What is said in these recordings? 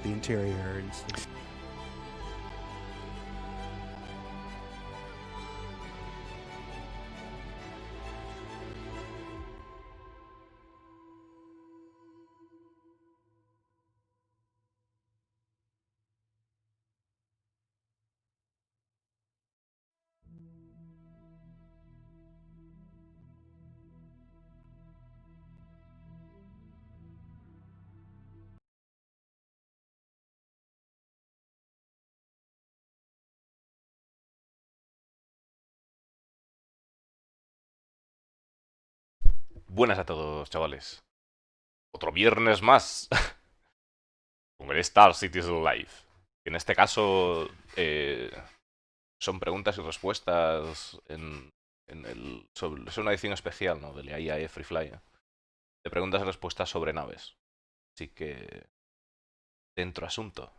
the interior and stuff. Buenas a todos, chavales. Otro viernes más con el Star Citizen Live. En este caso son preguntas y respuestas es una edición especial, ¿no? Del IAE Free Fly, de preguntas y respuestas sobre naves. Así que dentro asunto.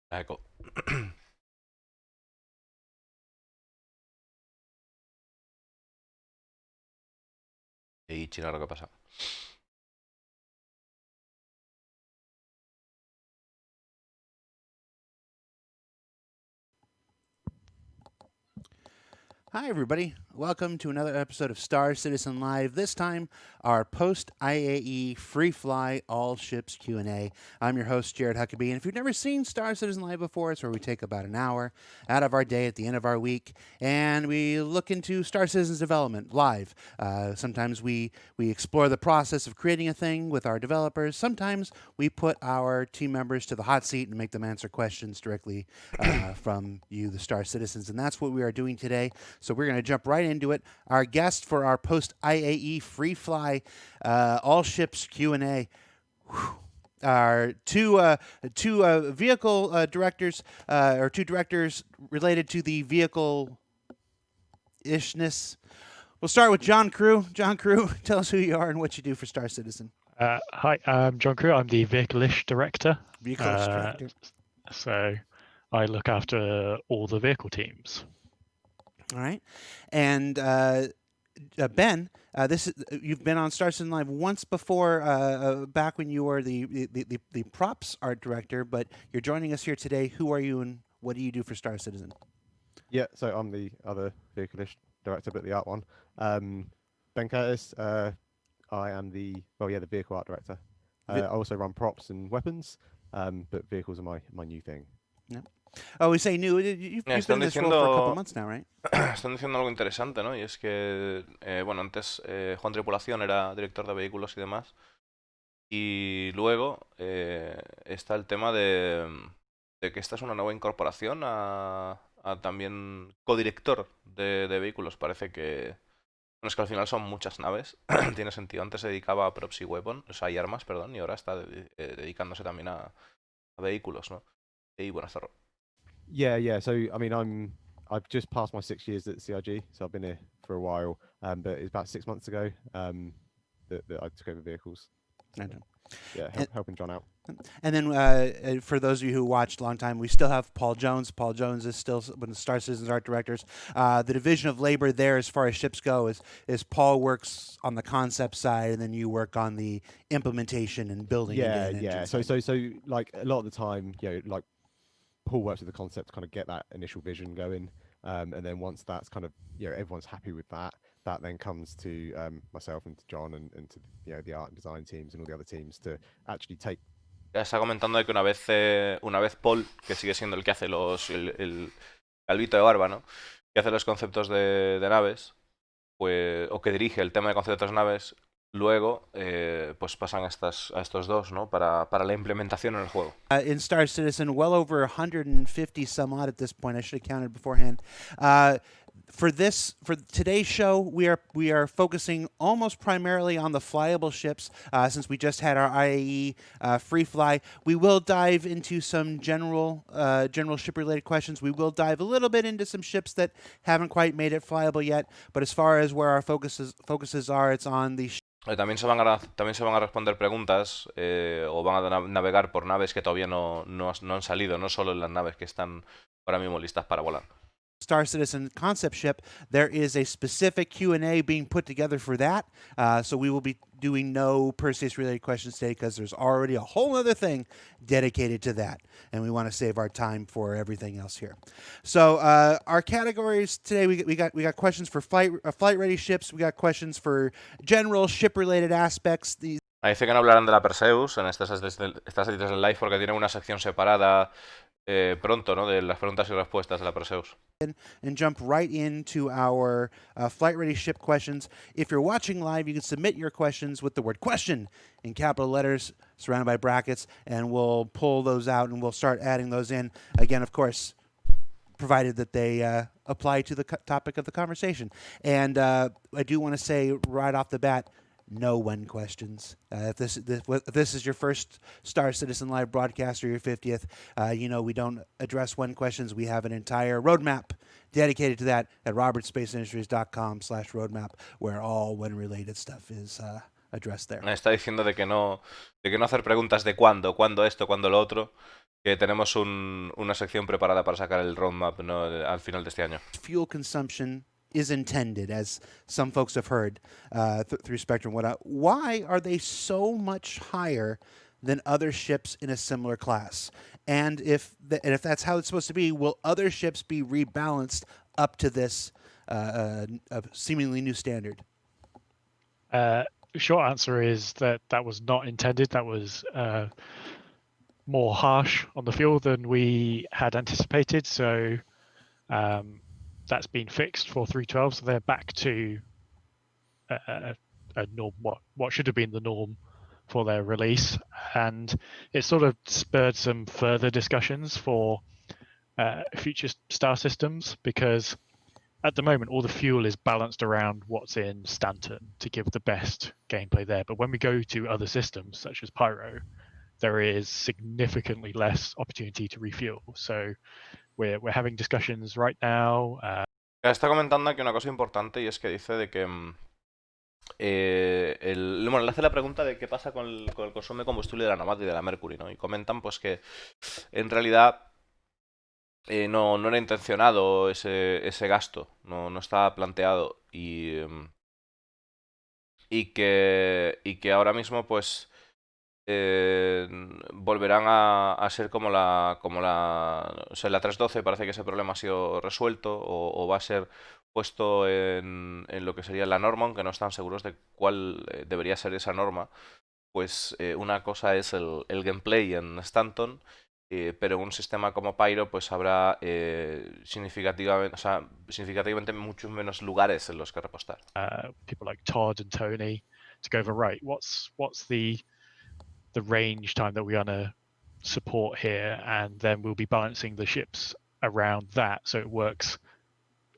Eco. Y Chinaro, ¿qué pasa? Hi, everybody. Welcome to another episode of Star Citizen Live. This time, our post-IAE Free Fly All Ships Q&A. I'm your host, Jared Huckabee, and if you've never seen Star Citizen Live before, it's where we take about an hour out of our day at the end of our week, and we look into Star Citizen's development live. Sometimes we explore the process of creating a thing with our developers. Sometimes we put our team members to the hot seat and make them answer questions directly from you, the Star Citizens, and that's what we are doing today. So we're going to jump right into it. Our guest for our post-IAE Free Fly All Ships Q&A are two vehicle directors, or two directors related to the vehicle-ishness. We'll start with John Crew. John Crew, tell us who you are and what you do for Star Citizen. Hi, I'm John Crew. I'm the Vehicle-ish Director. Vehicle-ish Director. So I look after all the vehicle teams. All right. And Ben, you've been on Star Citizen Live once before, back when you were the props art director, but you're joining us here today. Who are you and what do you do for Star Citizen? Yeah, so I'm the other vehicle-ish director, but the art one. Ben Curtis, I am the vehicle art director. I also run props and weapons, but vehicles are my new thing. Yeah. Oh, we say new. You've been in this role for a couple months now, right? Están diciendo algo interesante, ¿no? Y es que, bueno, antes Juan Tripulación era director de vehículos y demás. Y luego está el tema de que esta es una nueva incorporación a también codirector de vehículos. Parece que... Bueno, es que al final son muchas naves. Tiene sentido. Antes se dedicaba a props y weapons, o sea, y armas, perdón, y ahora está dedicándose también a vehículos, ¿no? Y bueno, hasta... Yeah. So I mean, I've just passed my 6 years at CIG, so I've been here for a while. But it's about 6 months ago that I took over vehicles. Yeah, helping John out. And then for those of you who watched a long time, we still have Paul Jones. Paul Jones is still one of the Star Citizen's art directors. The division of labor there, as far as ships go, is Paul works on the concept side, and then you work on the implementation and building. Yeah. So like a lot of the time, like Paul works with the concept to kind of get that initial vision going, and then once that's kind of everyone's happy with that then comes to myself and to John and to the art and design teams and all the other teams to actually take. Ya está comentando de que una vez Paul, que sigue siendo el que hace el calvito de barba, ¿no? Que hace los conceptos de naves, pues, o que dirige el tema de conceptos de naves, luego pues pasan a estos dos, ¿no? Para la implementación en el juego. In Star Citizen, well over 150 some odd at this point. I should have counted beforehand. For today's show, we are focusing almost primarily on the flyable ships, since we just had our IAE free fly. We will dive into some general ship related questions. We will dive a little bit into some ships that haven't quite made it flyable yet. But as far as where our focuses are, it's on the También se van a responder preguntas o van a navegar por naves que todavía no han salido, no solo en las naves que están ahora mismo listas para volar. Star Citizen concept ship. There is a specific Q&A being put together for that. So we will be doing no Perseus related questions today because there's already a whole other thing dedicated to that. And we want to save our time for everything else here. So our categories today, we got questions for flight ready ships. We got questions for general ship related aspects. Ahí dice que no hablarán de la Perseus en estas ediciones del live porque tienen una sección separada pronto, ¿no? De las preguntas y respuestas de la Perseus. And jump right into our flight ready ship questions. If you're watching live, you can submit your questions with the word question in capital letters surrounded by brackets, and we'll pull those out and we'll start adding those in. Again, of course, provided that they apply to the topic of the conversation. And I do want to say right off the bat, no when questions. If this is your first Star Citizen Live broadcast or your 50th, we don't address when questions. We have an entire roadmap dedicated to that at robertspaceindustries.com/roadmap, where all when-related stuff is addressed there. Está diciendo de que no hacer preguntas de cuándo esto, cuándo lo otro, que tenemos una sección preparada para sacar el roadmap, ¿no? Al final de este año. Fuel consumption is intended, as some folks have heard through Spectrum. Why are they so much higher than other ships in a similar class? And if that's how it's supposed to be, will other ships be rebalanced up to this seemingly new standard? Short answer is that was not intended. That was more harsh on the fuel than we had anticipated. So that's been fixed for 312, so they're back to a norm, what should have been the norm for their release, and it sort of spurred some further discussions for future star systems, because at the moment all the fuel is balanced around what's in Stanton to give the best gameplay there. But when we go to other systems such as Pyro, there is significantly less opportunity to refuel. So we're having discussions right now. Está comentando aquí una cosa importante, y es que dice de que le hace la pregunta de qué pasa con el consumo de combustible de la Nomad y de la Mercury, ¿no? Y comentan pues que en realidad no era intencionado ese gasto, no estaba planteado, y que ahora mismo pues volverán a ser como la o sea, la 312 parece que ese problema ha sido resuelto o va a ser puesto en lo que sería la norma, aunque no están seguros de cuál debería ser esa norma. Pues una cosa es el gameplay en Stanton, pero en un sistema como Pyro pues habrá significativamente muchos menos lugares en los que repostar. People like Todd and Tony to go over, right, what's the range time that we're going to support here, and then we'll be balancing the ships around that so it works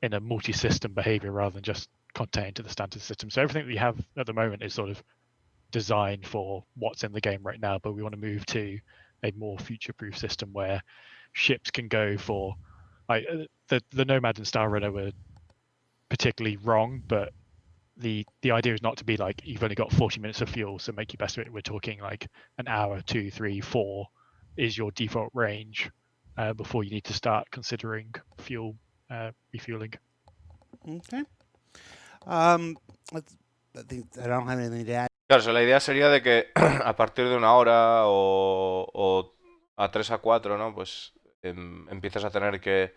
in a multi-system behavior rather than just contained to the standard system. So everything that we have at the moment is sort of designed for what's in the game right now, but we want to move to a more future-proof system where ships can go for, like, the Nomad and Star Runner were particularly wrong, but the idea is not to be like you've only got 40 minutes of fuel, so make your best of it. We're talking like an hour, 2, 3, 4 is your default range before you need to start considering fuel refueling. Okay. I think I don't have anything to add. Claro, o sea, la idea sería de que a partir de una hora o a 3 a 4, ¿no? Pues empiezas a tener que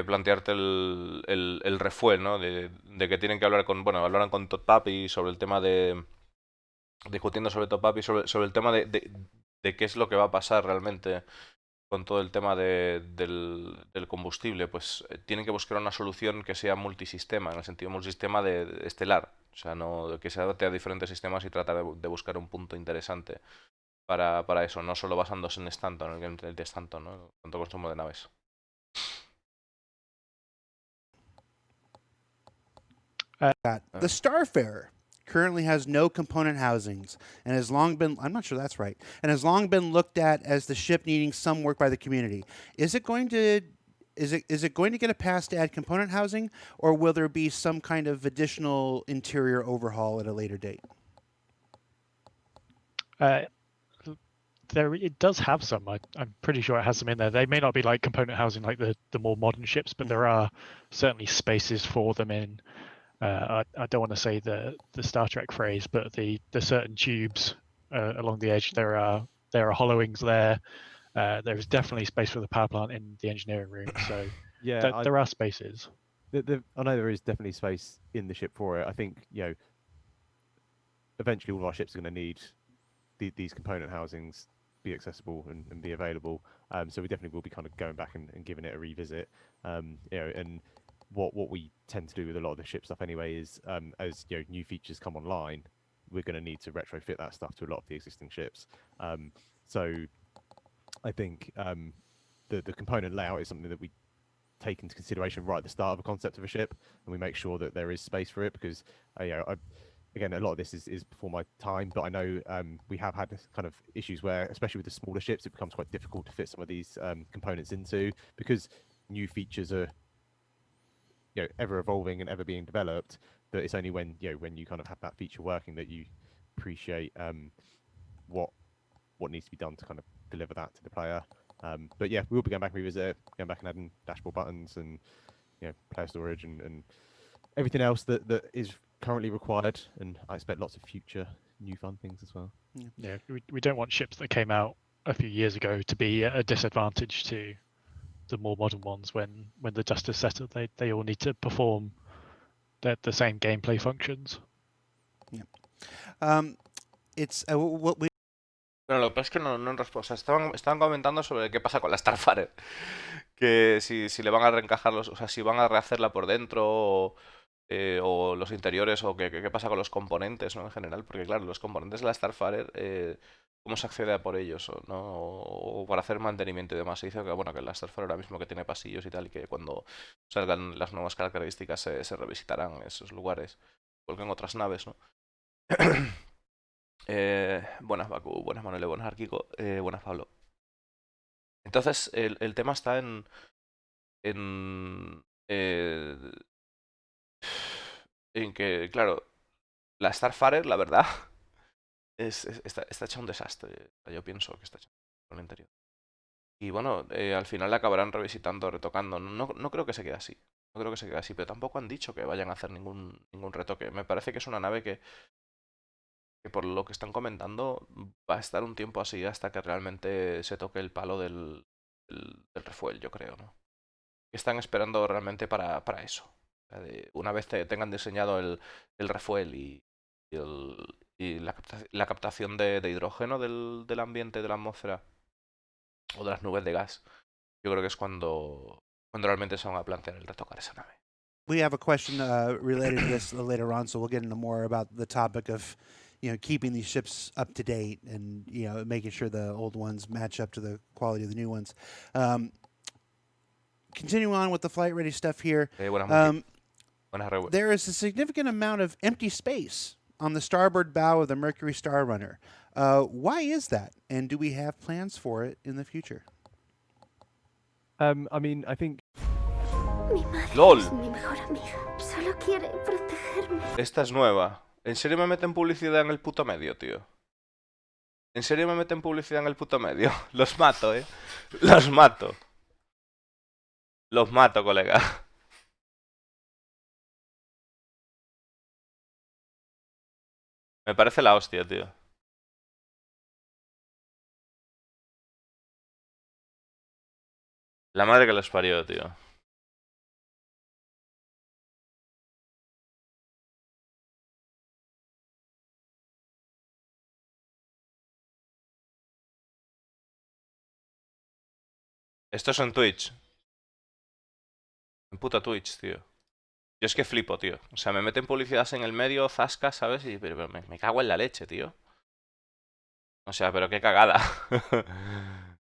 plantearte el refuel, ¿no? De que tienen que hablar hablaran con Top Papi sobre el tema discutiendo sobre Top Papi, sobre el tema de qué es lo que va a pasar realmente con todo el tema del combustible. Pues tienen que buscar una solución que sea multisistema, en el sentido multisistema de estelar. O sea, no que se adapte a diferentes sistemas y tratar de buscar un punto interesante para eso, no solo basándose en Stanton, en el gameplay de Stanton, ¿no? Tanto consumo de naves. The Starfarer currently has no component housings and has long been, I'm not sure that's right, and has long been looked at as the ship needing some work by the community. Is it going to get a pass to add component housing, or will there be some kind of additional interior overhaul at a later date? It does have some. I'm pretty sure it has some in there. They may not be like component housing like the more modern ships, but there are certainly spaces for them in. I don't want to say the Star Trek phrase, but the certain tubes along the edge. There are hollowings there. There is definitely space for the power plant in the engineering room. So Yeah, there are spaces. I know there is definitely space in the ship for it. I think eventually all of our ships are going to need these component housings be accessible and be available. So we definitely will be kind of going back and giving it a revisit. And what we tend to do with a lot of the ship stuff anyway is as new features come online, we're going to need to retrofit that stuff to a lot of the existing ships. So I think the component layout is something that we take into consideration right at the start of a concept of a ship, and we make sure that there is space for it because again, a lot of this is before my time, but I know we have had kind of issues where, especially with the smaller ships, it becomes quite difficult to fit some of these components into because new features are ever evolving and ever being developed. That it's only when when you kind of have that feature working that you appreciate what needs to be done to kind of deliver that to the player. But yeah, we'll be going back and revisit it, going back and adding dashboard buttons and player storage and everything else that is currently required, and I expect lots of future new fun things as well. Yeah, we don't want ships that came out a few years ago to be at a disadvantage to the more modern ones when the dust is settled. They all need to perform the same gameplay functions. It's what we. Bueno, lo que pasa es que no en respuesta. Estaban comentando sobre qué pasa con la Starfarer. Que si le van a reencajar o sea, si van a rehacerla por dentro o los interiores o qué pasa con los componentes, ¿no? En general, porque claro, los componentes de la Starfarer, ¿cómo se accede a por ellos? ¿No? O para hacer mantenimiento y demás. Se dice que, bueno, que la Starfarer ahora mismo que tiene pasillos y tal, y que cuando salgan las nuevas características se revisitarán esos lugares, igual que en otras naves, ¿no? Buenas Baku, buenas Manuel, buenas Arquico, buenas Pablo. Entonces, el tema está en que, claro, la Starfarer, la verdad, está hecha un desastre. Yo pienso que está hecha un interior. Y bueno, al final la acabarán revisitando, retocando. No creo que se quede así. No creo que se quede así, pero tampoco han dicho que vayan a hacer ningún retoque. Me parece que es una nave que por lo que están comentando va a estar un tiempo así hasta que realmente se toque el palo del refuel, yo creo, ¿no? Están esperando realmente para eso. O sea, una vez tengan diseñado el refuel y la captación de hidrógeno del ambiente, de la atmósfera o de las nubes de gas, yo creo que es cuando realmente se van a plantear el retocar esa nave. We have a question related to this later on, so we'll get into more about the topic of keeping these ships up to date and making sure the old ones match up to the quality of the new ones. Continuing on with the flight ready stuff here, there is a significant amount of empty space on the starboard bow of the Mercury Star Runner. Why is that, and do we have plans for it in the future? I mean, I think. Mi madre ¡Lol! es mi mejor amiga. Solo quiere protegerme. Esta es nueva. ¿En serio me meten publicidad en el puto medio, tío? ¿En serio me meten publicidad en el puto medio? Los mato, ¿eh? Los mato. Los mato, colega. Me parece la hostia, tío. La madre que los parió, tío. Esto es en Twitch. En puta Twitch, tío. Yo es que flipo, tío. O sea, me meten publicidad en el medio, zasca, ¿sabes? Pero me cago en la leche, tío. O sea, pero qué cagada.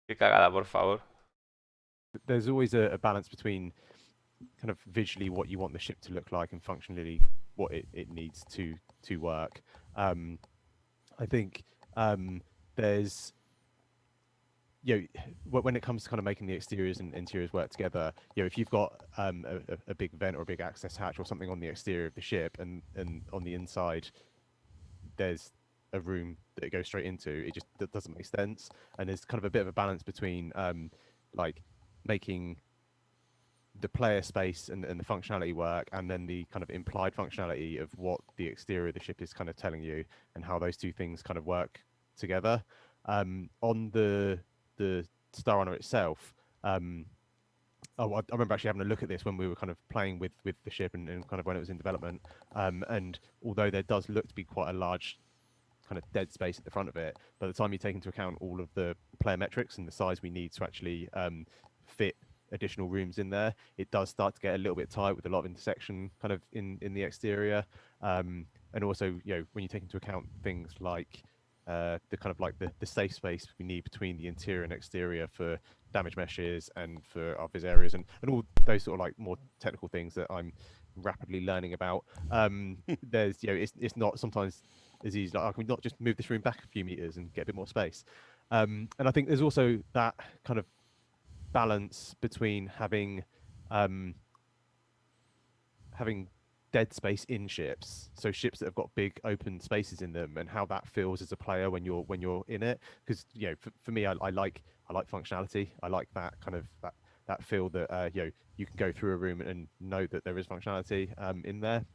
Qué cagada, por favor. There's always a balance between kind of visually what you want the ship to look like and functionally what it needs to work. I think there's when it comes to kind of making the exteriors and interiors work together, if you've got a big vent or a big access hatch or something on the exterior of the ship, and on the inside there's a room that it goes straight into, it just doesn't make sense. And there's kind of a bit of a balance between like making the player space and the functionality work, and then the kind of implied functionality of what the exterior of the ship is kind of telling you, and how those two things kind of work together. On the Star Runner itself, I remember actually having a look at this when we were kind of playing with the ship and kind of when it was in development. And although there does look to be quite a large kind of dead space at the front of it, by the time you take into account all of the player metrics and the size we need to actually fit additional rooms in there, it does start to get a little bit tight with a lot of intersection kind of in the exterior. And also, when you take into account things like the kind of like the safe space we need between the interior and exterior for damage meshes and for our vis areas and all those sort of like more technical things that I'm rapidly learning about. There's it's not sometimes as easy like, can we not just move this room back a few meters and get a bit more space? And I think there's also that kind of balance between having dead space in ships, so ships that have got big open spaces in them, and how that feels as a player when you're in it. Because for me, I like functionality. I like that kind of that feel that you can go through a room and know that there is functionality in there.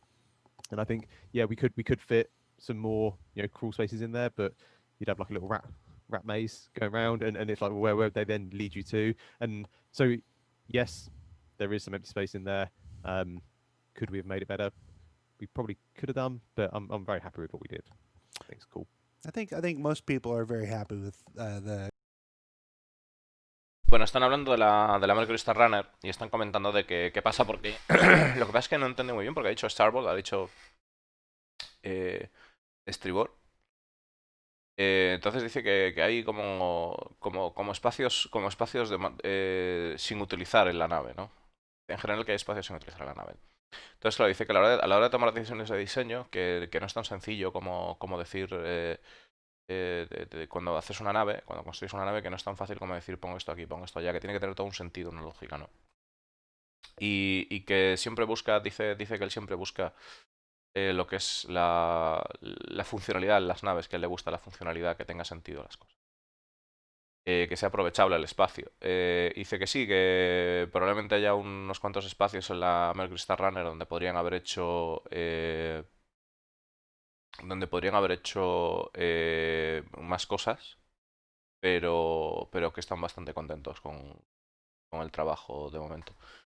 And I think we could fit some more crawl spaces in there, but you'd have like a little rat maze going around, and it's like where would they then lead you to? And so yes, there is some empty space in there. Could we have made it better? We probably could have done, but I'm very happy with what we did. I think it's cool. I think most people are very happy with the. Bueno, están hablando de la Mercury Star Runner y están comentando de que qué pasa porque lo que pasa es que no entiendo muy bien porque ha dicho Starboard, ha dicho estribor. Entonces dice que hay como espacios sin utilizar en la nave, ¿no? En general que hay espacios sin utilizar en la nave. Entonces, claro, dice que a la hora de tomar decisiones de diseño, que no es tan sencillo como decir cuando haces una nave, cuando construyes una nave, que no es tan fácil como decir pongo esto aquí, pongo esto allá, que tiene que tener todo un sentido, una lógica, ¿no? Y que siempre busca, dice que él siempre busca lo que es la funcionalidad en las naves, que a él le gusta la funcionalidad, que tenga sentido las cosas. Que sea aprovechable el espacio. Dice que sí, que probablemente haya unos cuantos espacios en la Mercury Star Runner donde podrían haber hecho más cosas, pero que están bastante contentos con el trabajo de momento.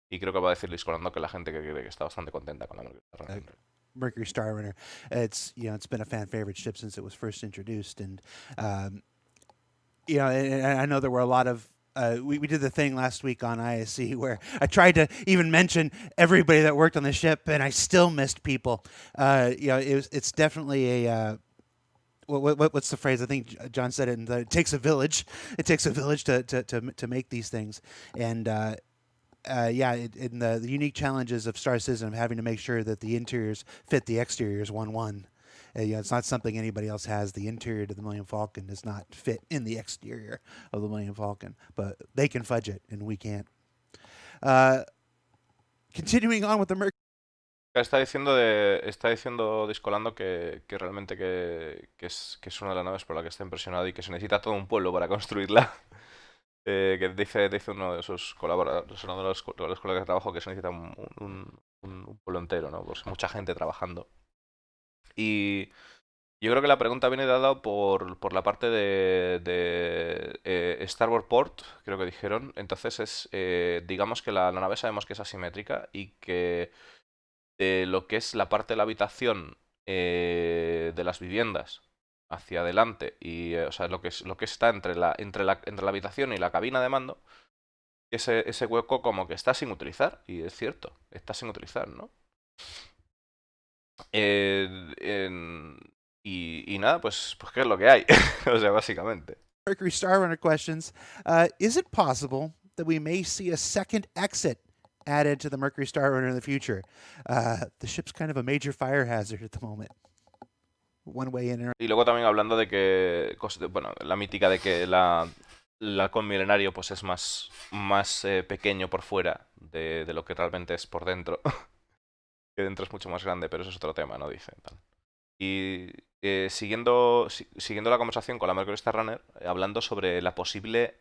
Y creo que va a decir Luis Colando que la gente que está bastante contenta con la Mercury Star Runner. Mercury Star Runner, it's been a fan favorite ship since it was first introduced, and and I know there were a lot of. We did the thing last week on IAE where I tried to even mention everybody that worked on the ship, and I still missed people. It's definitely a. What's the phrase? I think John said it. It takes a village. It takes a village to make these things, and in the unique challenges of Star Citizen, having to make sure that the interiors fit the exteriors 1-1. It's not something anybody else has. The interior to the Millennium Falcon does not fit in the exterior of the Millennium Falcon, but they can fudge it, and we can't. Continuing on with the Mercury. Está diciendo Discolando que realmente que es una de las naves por la que está impresionado y que se necesita todo un pueblo para construirla. Que dice uno de sus colaboradores, uno de los colegas de trabajo, que se necesita un pueblo entero, ¿no? Pues mucha gente trabajando. Y yo creo que la pregunta viene dada por la parte de Starboard Port, creo que dijeron. Entonces digamos que la nave sabemos que es asimétrica y que lo que es la parte de la habitación de las viviendas hacia adelante y o sea lo que está entre la habitación y la cabina de mando, ese hueco como que está sin utilizar, y es cierto, está sin utilizar, ¿no? Y nada, pues qué es lo que hay. O sea, básicamente. Mercury Star Runner questions. Is it possible that we may see a second exit added to the Mercury Star Runner in the future. The ship's kind of a major fire hazard at the moment. One way in and Y luego también hablando de que, bueno, la mítica de que el halcón milenario pues es más pequeño por fuera de lo que realmente es por dentro. Que dentro es mucho más grande, pero eso es otro tema, ¿no? Dicen. Tal. Y siguiendo la conversación con la Mercury Star Runner, hablando sobre la posible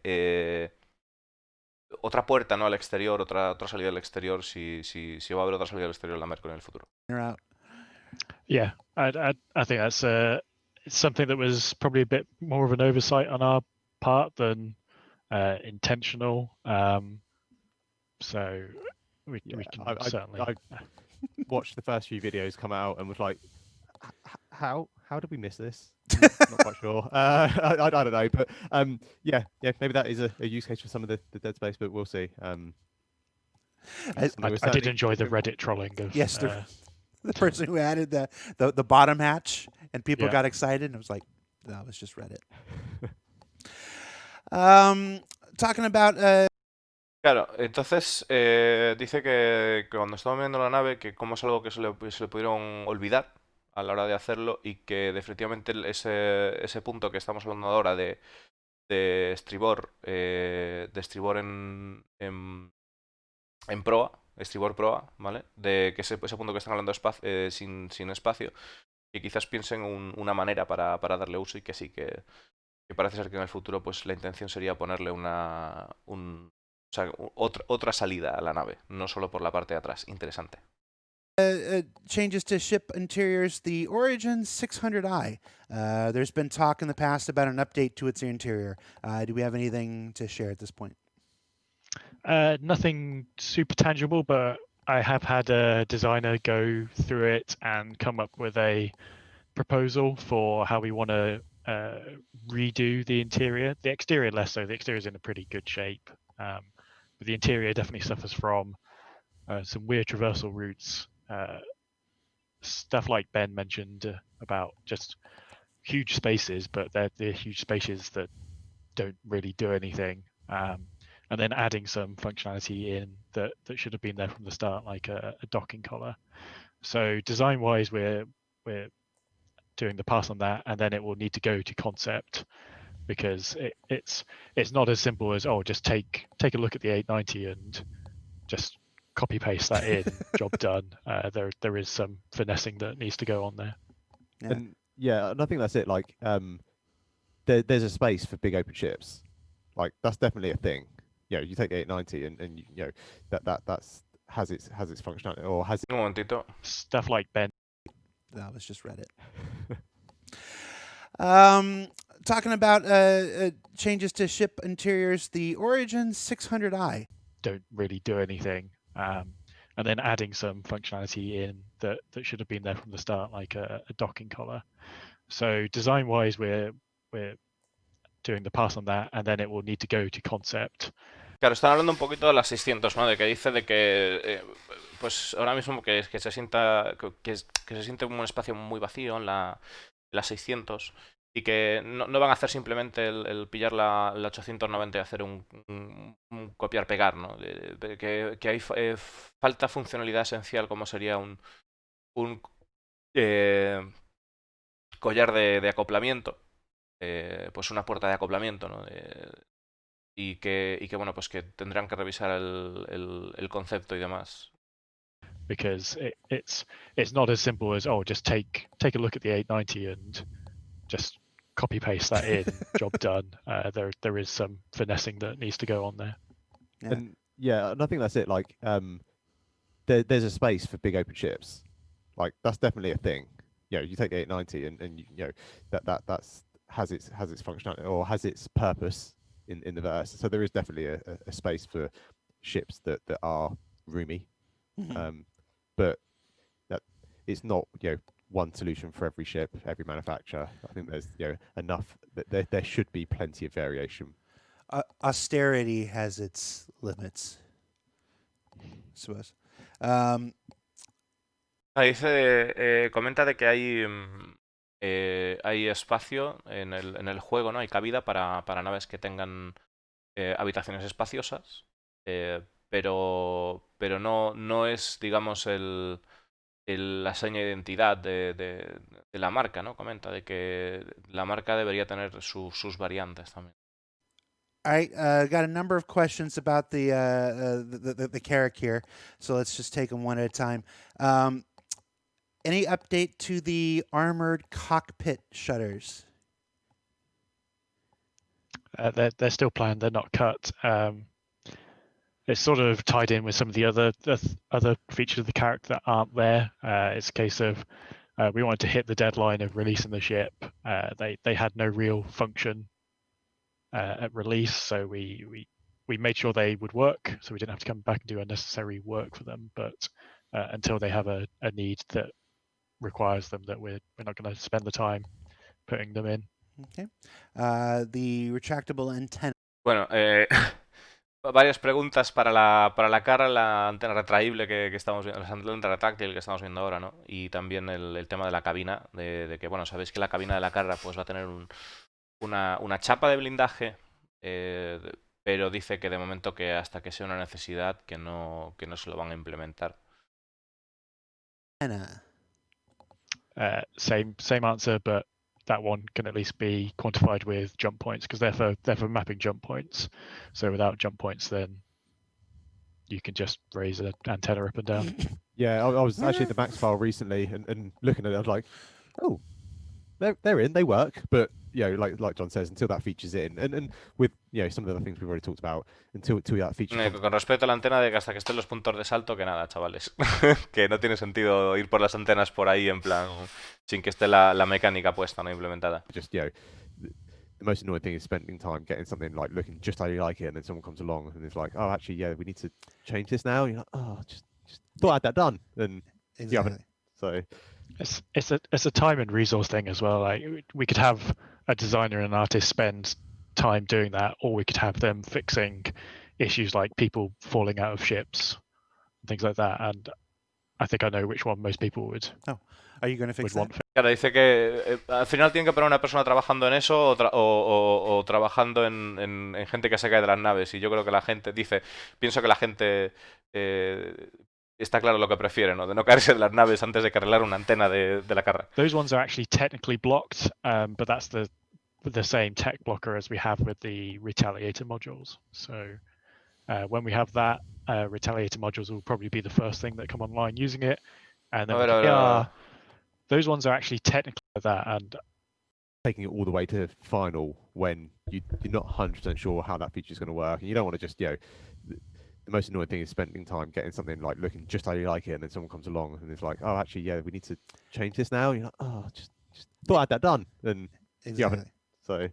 otra puerta, ¿no? Al exterior, otra salida al exterior, si va a haber otra salida al exterior en la Mercury en el futuro. out. Yeah, I think that's it's something that was probably a bit more of an oversight on our part than intentional. So we can certainly. I watched the first few videos come out and was like, how did we miss this? Not quite sure. I don't know, but yeah, maybe that is a use case for some of the dead space, but we'll see. I did enjoy the Reddit trolling of Yes, the person who added the bottom hatch, and people got excited, and it was like, that was just Reddit. Talking about Claro, entonces dice que cuando estaban viendo la nave, que como es algo que se le pudieron olvidar a la hora de hacerlo y que definitivamente ese punto que estamos hablando ahora de estribor en proa, estribor proa, ¿vale? De que ese punto que están hablando sin espacio, que quizás piensen una manera para darle uso y que sí que parece ser que en el futuro pues la intención sería ponerle otra salida a la nave, no solo por la parte de atrás. Interesante. changes to ship interiors, the Origin 600i. There's been talk in the past about an update to its interior. Do we have anything to share at this point? Nothing super tangible, but I have had a designer go through it and come up with a proposal for how we want to redo the interior. The exterior less so. The exterior is in a pretty good shape, but the interior definitely suffers from some weird traversal routes. Stuff like Ben mentioned about just huge spaces, but they're huge spaces that don't really do anything. And then adding some functionality in that should have been there from the start, like a docking collar. So design-wise, we're doing the pass on that, and then it will need to go to concept because it's not as simple as just take a look at the 890 and just copy paste that in. Job done. There is some finessing that needs to go on there. Yeah. And I think that's it. Like there's a space for big open ships. Like that's definitely a thing. You take the 890 and that's has its functionality or has Un momentito. Stuff like Ben. That was just Reddit. Talking about changes to ship interiors, the Origin 600i. Don't really do anything. And then adding some functionality in that should have been there from the start, like a docking collar. So design-wise, we're doing the pass on that, and then it will need to go to concept. Claro, están hablando un poquito de las 600, ¿no? De que dice de que pues ahora mismo que se sienta que se siente un espacio muy vacío en las 600 y que no van a hacer simplemente el pillar la 890 y hacer un copiar-pegar, ¿no? Que hay falta funcionalidad esencial como sería un collar de acoplamiento, pues una puerta de acoplamiento, ¿no? Y que bueno, pues que tendrán que revisar el concepto y demás. Because it's not as simple as just take a look at the 890 and just copy paste that in. Job done. There is some finessing that needs to go on there. And I think that's it. Like there's a space for big open ships. Like that's definitely a thing. You take the 890 and that's has its functionality or has its purpose in the verse. So there is definitely a space for ships that are roomy. Mm-hmm. But that it's not one solution for every ship, every manufacturer. I think there's enough that there should be plenty of variation. Austerity has its limits, I suppose. Comenta de que hay espacio en el juego, ¿no? Hay cabida para naves que tengan habitaciones espaciosas, pero no es, digamos, la seña de identidad de la marca, ¿no? Comenta de que la marca debería tener sus variantes también. I got a number of questions about the Carrack here, so let's just take them one at a time. Any update to the armored cockpit shutters? They're still planned. They're not cut. It's sort of tied in with some of the other features of the character that aren't there. It's a case of we wanted to hit the deadline of releasing the ship. They had no real function at release, so we made sure they would work, so we didn't have to come back and do unnecessary work for them. But until they have a need that requires them, that we're not going to spend the time putting them in. Okay. The retractable antenna. Bueno, varias preguntas para la cara, la antena retraíble que estamos viendo, la antena retráctil que estamos viendo ahora, ¿no? Y también el tema de la cabina, de que, bueno, sabéis que la cabina de la cara pues va a tener una chapa de blindaje, pero dice que de momento que hasta que sea una necesidad que no se lo van a implementar. Same answer, but that one can at least be quantified with jump points, because they're for mapping jump points. So without jump points, then you can just raise an antenna up and down. Yeah, I was actually at the Max file recently and looking at it, I was like, oh, they're in, they work, but like John says, until that feature's in, and with some of the other things we've already talked about, until that feature. Con respecto a la antena, de que hasta que estén los puntos de salto, que nada, chavales, que no tiene sentido ir por las antenas por ahí en plan sin que esté la mecánica puesta, no implementada. Just the most annoying thing is spending time getting something like looking just how you like it, and then someone comes along and it's like, oh, actually, yeah, we need to change this now. You're like, oh, just thought I had that done, and you haven't. So it's a time and resource thing as well. Like we could have a designer and an artist spend time doing that, or we could have them fixing issues like people falling out of ships and things like that. And I think I know which one most people would. Oh, are you going to fix that? Claro, dice que al final tiene que poner una persona trabajando en eso o trabajando en gente que se cae de las naves. Y yo creo que la gente pienso que la gente está claro lo que prefiere, ¿no? De no caerse de las naves antes de que arreglar una antena de la carga. Those ones are actually technically blocked, but that's the same tech blocker as we have with the retaliator modules. So when we have that, retaliator modules will probably be the first thing that come online using it, and then those ones are actually technically that, and taking it all the way to final when you're not 100% sure how that feature is going to work, and you don't want to just the most annoying thing is spending time getting something like looking just how you like it, and then someone comes along and it's like, oh, actually, yeah, we need to change this now. You're like, oh, just thought I had that done, and you haven't. So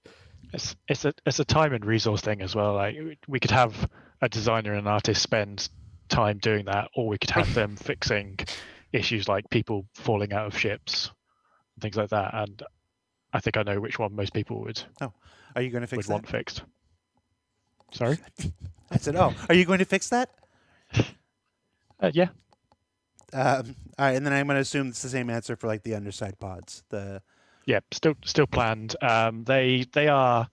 it's a time and resource thing as well. Like we could have a designer and an artist spend time doing that, or we could have them fixing issues like people falling out of ships and things like that. And I think I know which one most people would. Oh, are you going to fix that? Want fixed? Sorry, I said, oh, are you going to fix that? Yeah. All right, and then I'm going to assume it's the same answer for like the underside pods. Yeah, still planned. They are.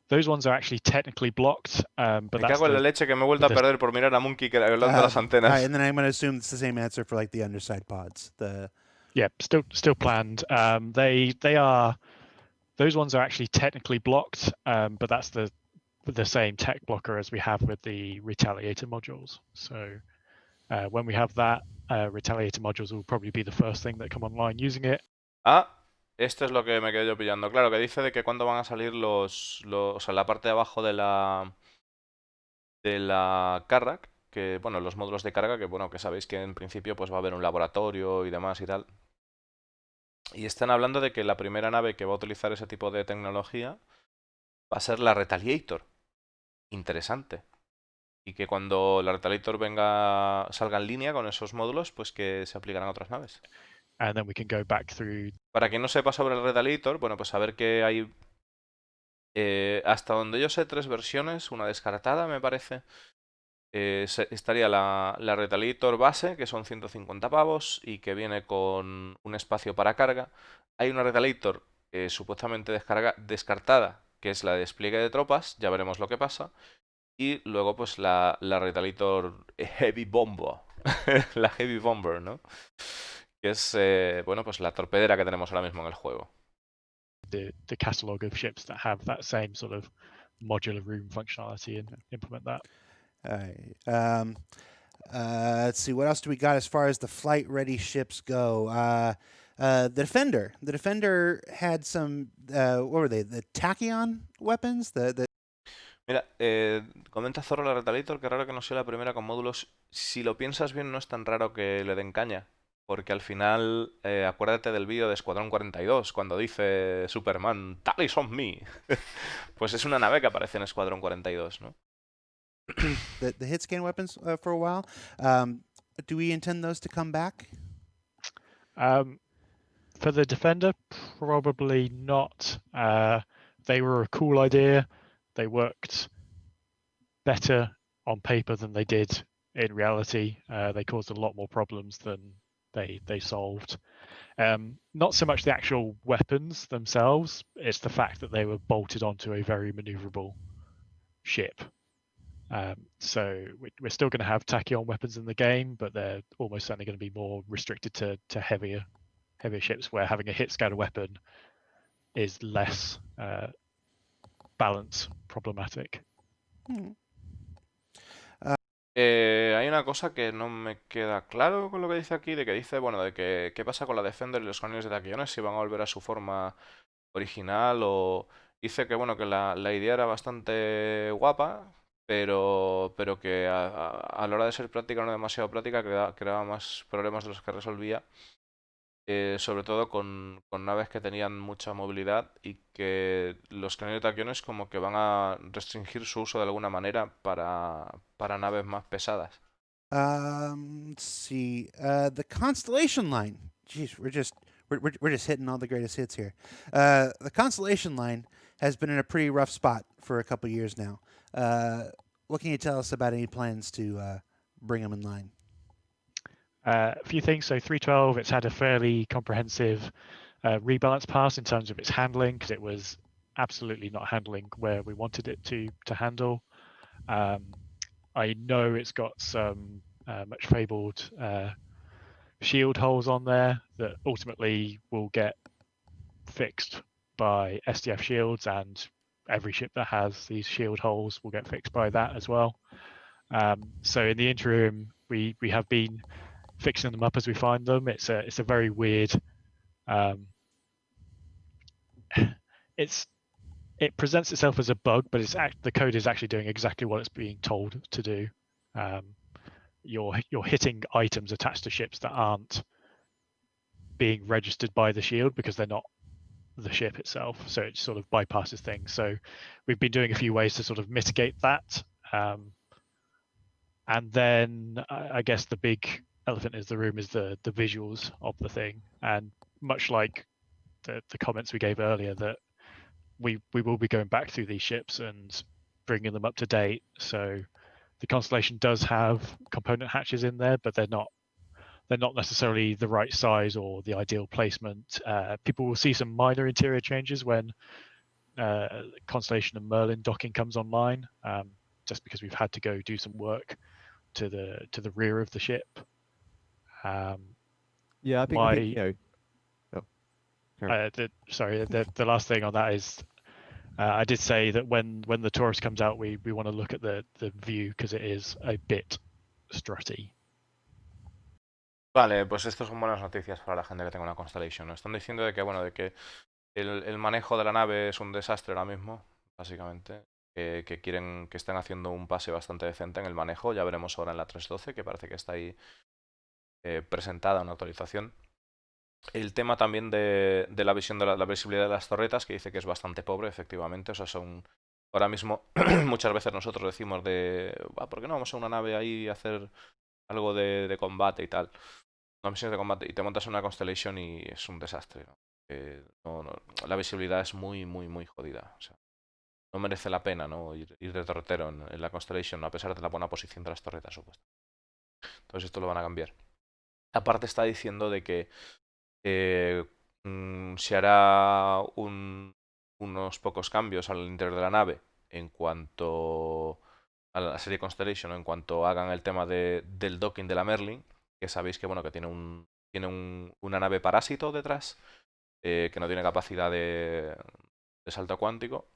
Those ones are actually technically blocked, but me cago en la leche que me he vuelto a perder por mirar a Monkey que hablando de las antenas. All right, and then I'm going to assume it's the same answer for like the underside pods. Yeah, still planned. They are. Those ones are actually technically blocked, but that's the same tech blocker as we have with the retaliator modules. So when we have that, retaliator modules will probably be the first thing that come online using it. Esto es lo que me quedé yo pillando. Claro, que dice de que cuando van a salir o sea, la parte de abajo de la Carrack, que bueno, los módulos de carga, que bueno, que sabéis que en principio pues va a haber un laboratorio y demás y tal. Y están hablando de que la primera nave que va a utilizar ese tipo de tecnología va a ser la Retaliator. Interesante. Y que cuando la Retaliator salga en línea con esos módulos, pues que se aplicarán a otras naves. And then we can go back through. Para quien no sepa sobre el Retaliator, bueno, pues saber que hay hasta donde yo sé 3 versiones, una descartada me parece. Estaría la Retaliator base, que son 150 pavos y que viene con un espacio para carga. Hay una Retaliator supuestamente descartada, que es la de despliegue de tropas, ya veremos lo que pasa. Y luego pues la Retaliator Heavy Bomber, la Heavy Bomber, ¿no? Que es, bueno, pues la torpedera que tenemos ahora mismo en el juego. The catalog of ships that have that same sort of modular room functionality and implement that. All right. Let's see. What else do we got as far as the flight-ready ships go? The Defender. The Defender had some. What were they? The tachyon weapons. The Mira, comenta Zorro la Retaliator que raro que no sea la primera con módulos. Si lo piensas bien, no es tan raro que le den caña. Porque al final, acuérdate del vídeo de Escuadrón 42, cuando dice Superman, Tally's on me. Pues es una nave que aparece en Escuadrón 42, ¿no? the hit scan weapons for a while. Do we intend those to come back? For the Defender, probably not. They were a cool idea. They worked better on paper than they did in reality. They caused a lot more problems than they solved. Not so much the actual weapons themselves, it's the fact that they were bolted onto a very maneuverable ship. So we're still going to have tachyon weapons in the game, but they're almost certainly going to be more restricted to heavier ships, where having a hit scatter weapon is less balance problematic. Hay una cosa que no me queda claro con lo que dice aquí, de que dice, bueno, de que qué pasa con la Defender y los caniones de taquiones, si van a volver a su forma original o... Dice que, bueno, que la idea era bastante guapa, pero que a la hora de ser práctica, no demasiado práctica, creaba más problemas de los que resolvía. Sobre todo con naves que tenían mucha movilidad y que los caniones de taquiones como que van a restringir su uso de alguna manera para naves más pesadas. Let's see. The Constellation line. Jeez, we're just hitting all the greatest hits here. The Constellation line has been in a pretty rough spot for a couple years now. What can you tell us about any plans to bring them in line? A few things. So 312, it's had a fairly comprehensive rebalance pass in terms of its handling, because it was absolutely not handling where we wanted it to handle. I know it's got some much fabled shield holes on there that ultimately will get fixed by SDF shields, and every ship that has these shield holes will get fixed by that as well. So in the interim, we have been fixing them up as we find them. It's a very weird. It presents itself as a bug, but the code is actually doing exactly what it's being told to do. You're hitting items attached to ships that aren't being registered by the shield because they're not the ship itself, so it sort of bypasses things. So we've been doing a few ways to sort of mitigate that. And then I guess the big elephant in the room is the visuals of the thing. And much like the comments we gave earlier, that we will be going back through these ships and bringing them up to date. So the Constellation does have component hatches in there, but they're not necessarily the right size or the ideal placement. People will see some minor interior changes when Constellation and Merlin docking comes online, just because we've had to go do some work to the rear of the ship. Yeah, I think you know. The last thing on that is I did say that when the Taurus comes out, we want to look at the view, because it is a bit strutty. Vale, pues estas son buenas noticias para la gente que tenga una Constellation. Nos están diciendo de que, bueno, de que el manejo de la nave es un desastre ahora mismo, básicamente. Que quieren que estén haciendo un pase bastante decente en el manejo. Ya veremos ahora en la 3.12, que parece que está ahí presentada una actualización. El tema también de la visión de la visibilidad de las torretas, que dice que es bastante pobre, efectivamente. O sea, son... Ahora mismo muchas veces nosotros decimos de... ¿por qué no vamos a una nave ahí a hacer algo de combate y tal? Una misión de combate, y te montas en una Constellation y es un desastre, ¿no? La visibilidad es muy, muy, muy jodida. O sea, no merece la pena, ¿no? ir de torretero en la Constellation, a pesar de la buena posición de las torretas, supuesto. Entonces esto lo van a cambiar. Aparte está diciendo de que se hará unos pocos cambios al interior de la nave en cuanto a la serie Constellation en cuanto hagan el tema del docking de la Merlin, que sabéis que bueno que una nave parásito detrás, que no tiene capacidad de salto cuántico,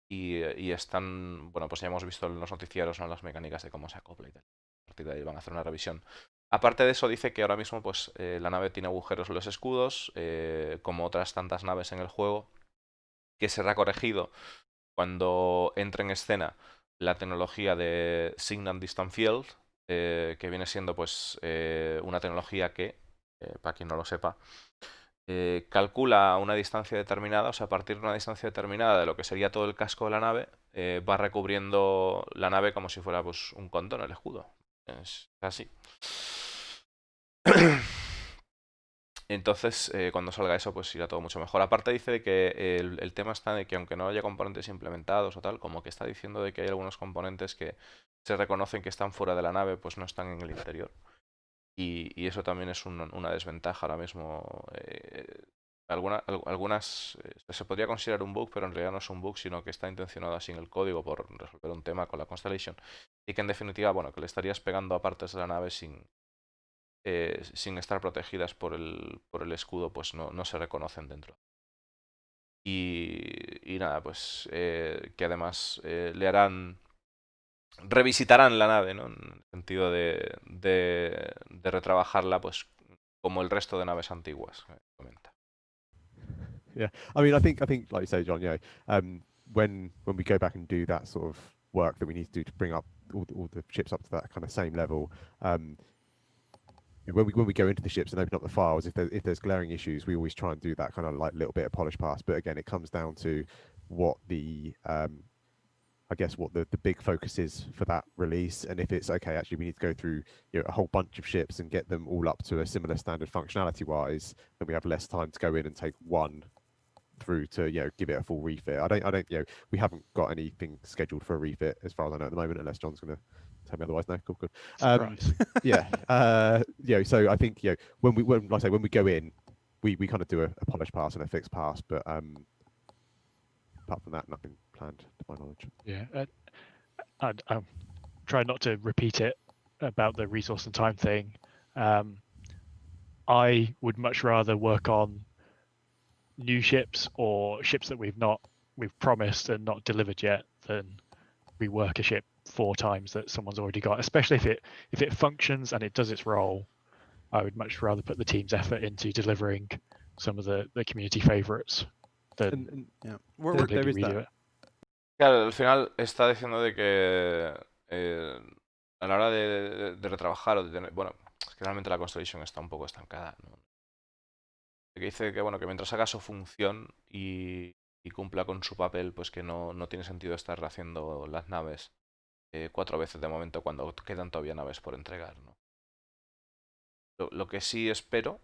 y están, bueno, pues ya hemos visto en los noticieros, ¿no?, las mecánicas de cómo se acopla y tal. A partir de ahí van a hacer una revisión. Aparte de eso, dice que ahora mismo pues la nave tiene agujeros en los escudos, como otras tantas naves en el juego, que será corregido cuando entre en escena la tecnología de Signal Distant Field, que viene siendo pues una tecnología que, para quien no lo sepa, calcula una distancia determinada, o sea, a partir de una distancia determinada de lo que sería todo el casco de la nave, va recubriendo la nave como si fuera pues un condón el escudo. Es así. Entonces, cuando salga eso, pues irá todo mucho mejor. Aparte dice de que el tema está de que aunque no haya componentes implementados o tal, como que está diciendo de que hay algunos componentes que se reconocen que están fuera de la nave, pues no están en el interior. Y eso también es una desventaja ahora mismo. Algunas se podría considerar un bug, pero en realidad no es un bug, sino que está intencionado así en el código por resolver un tema con la Constellation. Y que en definitiva, bueno, que le estarías pegando a partes de la nave sin estar protegidas por el escudo, pues no se reconocen dentro. Y nada, pues que además revisitarán la nave, ¿no? En el sentido de retrabajarla, pues como el resto de naves antiguas, comenta. Yeah, I mean, I think like you say, John, when we go back and do that sort of work that we need to do to bring up all the ships up to that kind of same level, when we go into the ships and open up the files, if there's glaring issues, we always try and do that kind of like little bit of polish pass. But again, it comes down to what the I guess what the big focus is for that release, and if it's okay, actually we need to go through a whole bunch of ships and get them all up to a similar standard functionality wise, then we have less time to go in and take one through to give it a full refit. I don't we haven't got anything scheduled for a refit as far as I know at the moment, unless John's going to tell me otherwise. No, cool, good. Surprise. So I think when like I say, when we go in, we kind of do a polish pass and a fixed pass, but apart from that, nothing planned to my knowledge. Yeah, I'm trying not to repeat it about the resource and time thing. I would much rather work on new ships or ships that we've promised and not delivered yet than rework a ship 4 times that someone's already got. Especially if it functions and it does its role, I would much rather put the team's effort into delivering some of the community favorites than Yeah, completely redo it. Claro, al final está diciendo de que a la hora de retrabajar o de tener... Bueno, es que realmente la Constellation está un poco estancada, ¿no? Que dice que, bueno, que mientras haga su función y cumpla con su papel, pues que no tiene sentido estar haciendo las naves 4 veces de momento cuando quedan todavía naves por entregar, ¿no? Lo que sí espero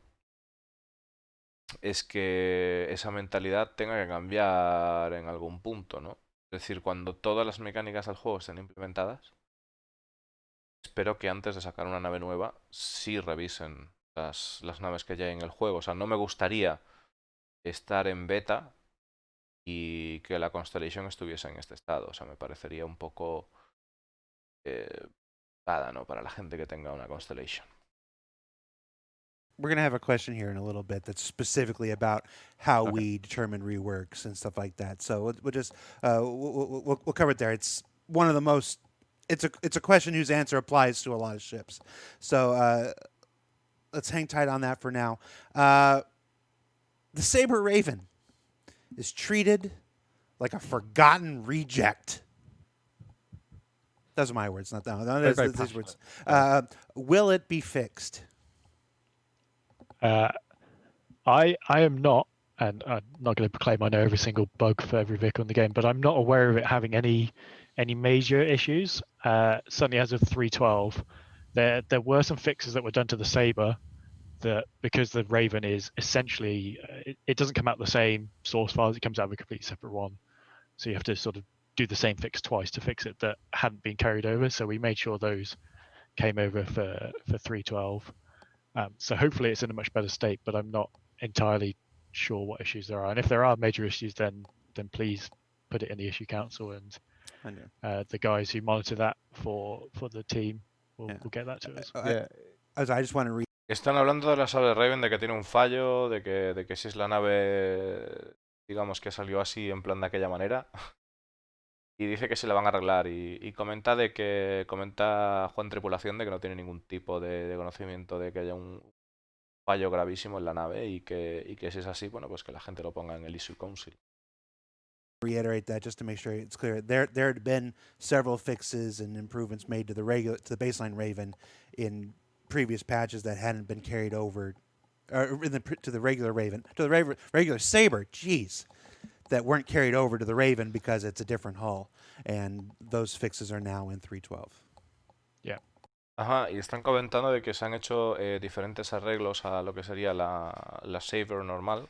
es que esa mentalidad tenga que cambiar en algún punto, ¿no? Es decir, cuando todas las mecánicas del juego estén implementadas, espero que antes de sacar una nave nueva sí revisen las naves que ya hay en el juego. O sea, no me gustaría estar en beta y que la Constellation estuviese en este estado. O sea, me parecería un poco nada, ¿no? Para la gente que tenga una Constellation. We're going to have a question here in a little bit that's specifically about how we determine reworks and stuff like that. So we'll just we'll cover it there. It's one of the most. It's a question whose answer applies to a lot of ships. So let's hang tight on that for now. The Saber Raven is treated like a forgotten reject. Those are my words, not that. No, these words. Will it be fixed? I am not, and I'm not going to proclaim I know every single bug for every vehicle in the game, but I'm not aware of it having any major issues. Certainly as of 3.12, there were some fixes that were done to the Saber that, because the Raven is essentially, it doesn't come out the same source files, it comes out of a completely separate one. So you have to sort of do the same fix twice to fix it that hadn't been carried over. So we made sure those came over for 3.12. So hopefully it's in a much better state, but I'm not entirely sure what issues there are. And if there are major issues, then please put it in the issue council and I know. the guys who monitor that for the team will get that to us. I just want to read. Están hablando de la sala de Raven, de que tiene un fallo, de que si es la nave, digamos que salió así en plan de aquella manera. Y dice que se la van a arreglar. Y comenta Juan Tripulación de que no tiene ningún tipo de conocimiento de que haya un fallo gravísimo en la nave y que si es así, bueno, pues que la gente lo ponga en el Issue Council. Reiterate that just to make sure it's clear. There had been several fixes and improvements made to the baseline Raven in previous patches that hadn't been carried over, to the regular Raven, to the regular Saber. Jeez. That weren't carried over to the Raven because it's a different hull, and those fixes are now in 312. Yeah. Ajá, y están comentando de que se han hecho diferentes arreglos a lo que sería la Saber normal,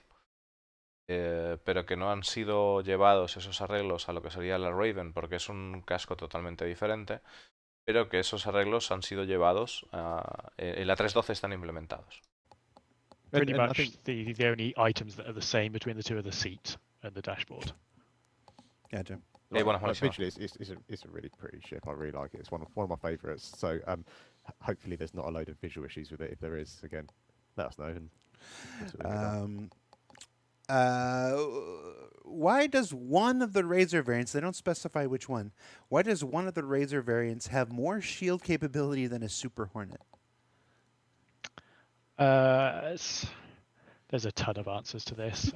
pero que no han sido llevados esos arreglos a lo que sería la Raven porque es un casco totalmente diferente, pero que esos arreglos han sido llevados en la 312 están implementados. Pretty much the only items that are the same between the two are the seat and the dashboard. Gotcha. Visually, it's a really pretty ship. I really like it. It's one of my favourites. So hopefully there's not a load of visual issues with it. If there is, again, let us know. Why does one of the Razor variants, they don't specify which one, why does one of the Razor variants have more shield capability than a Super Hornet? There's a ton of answers to this.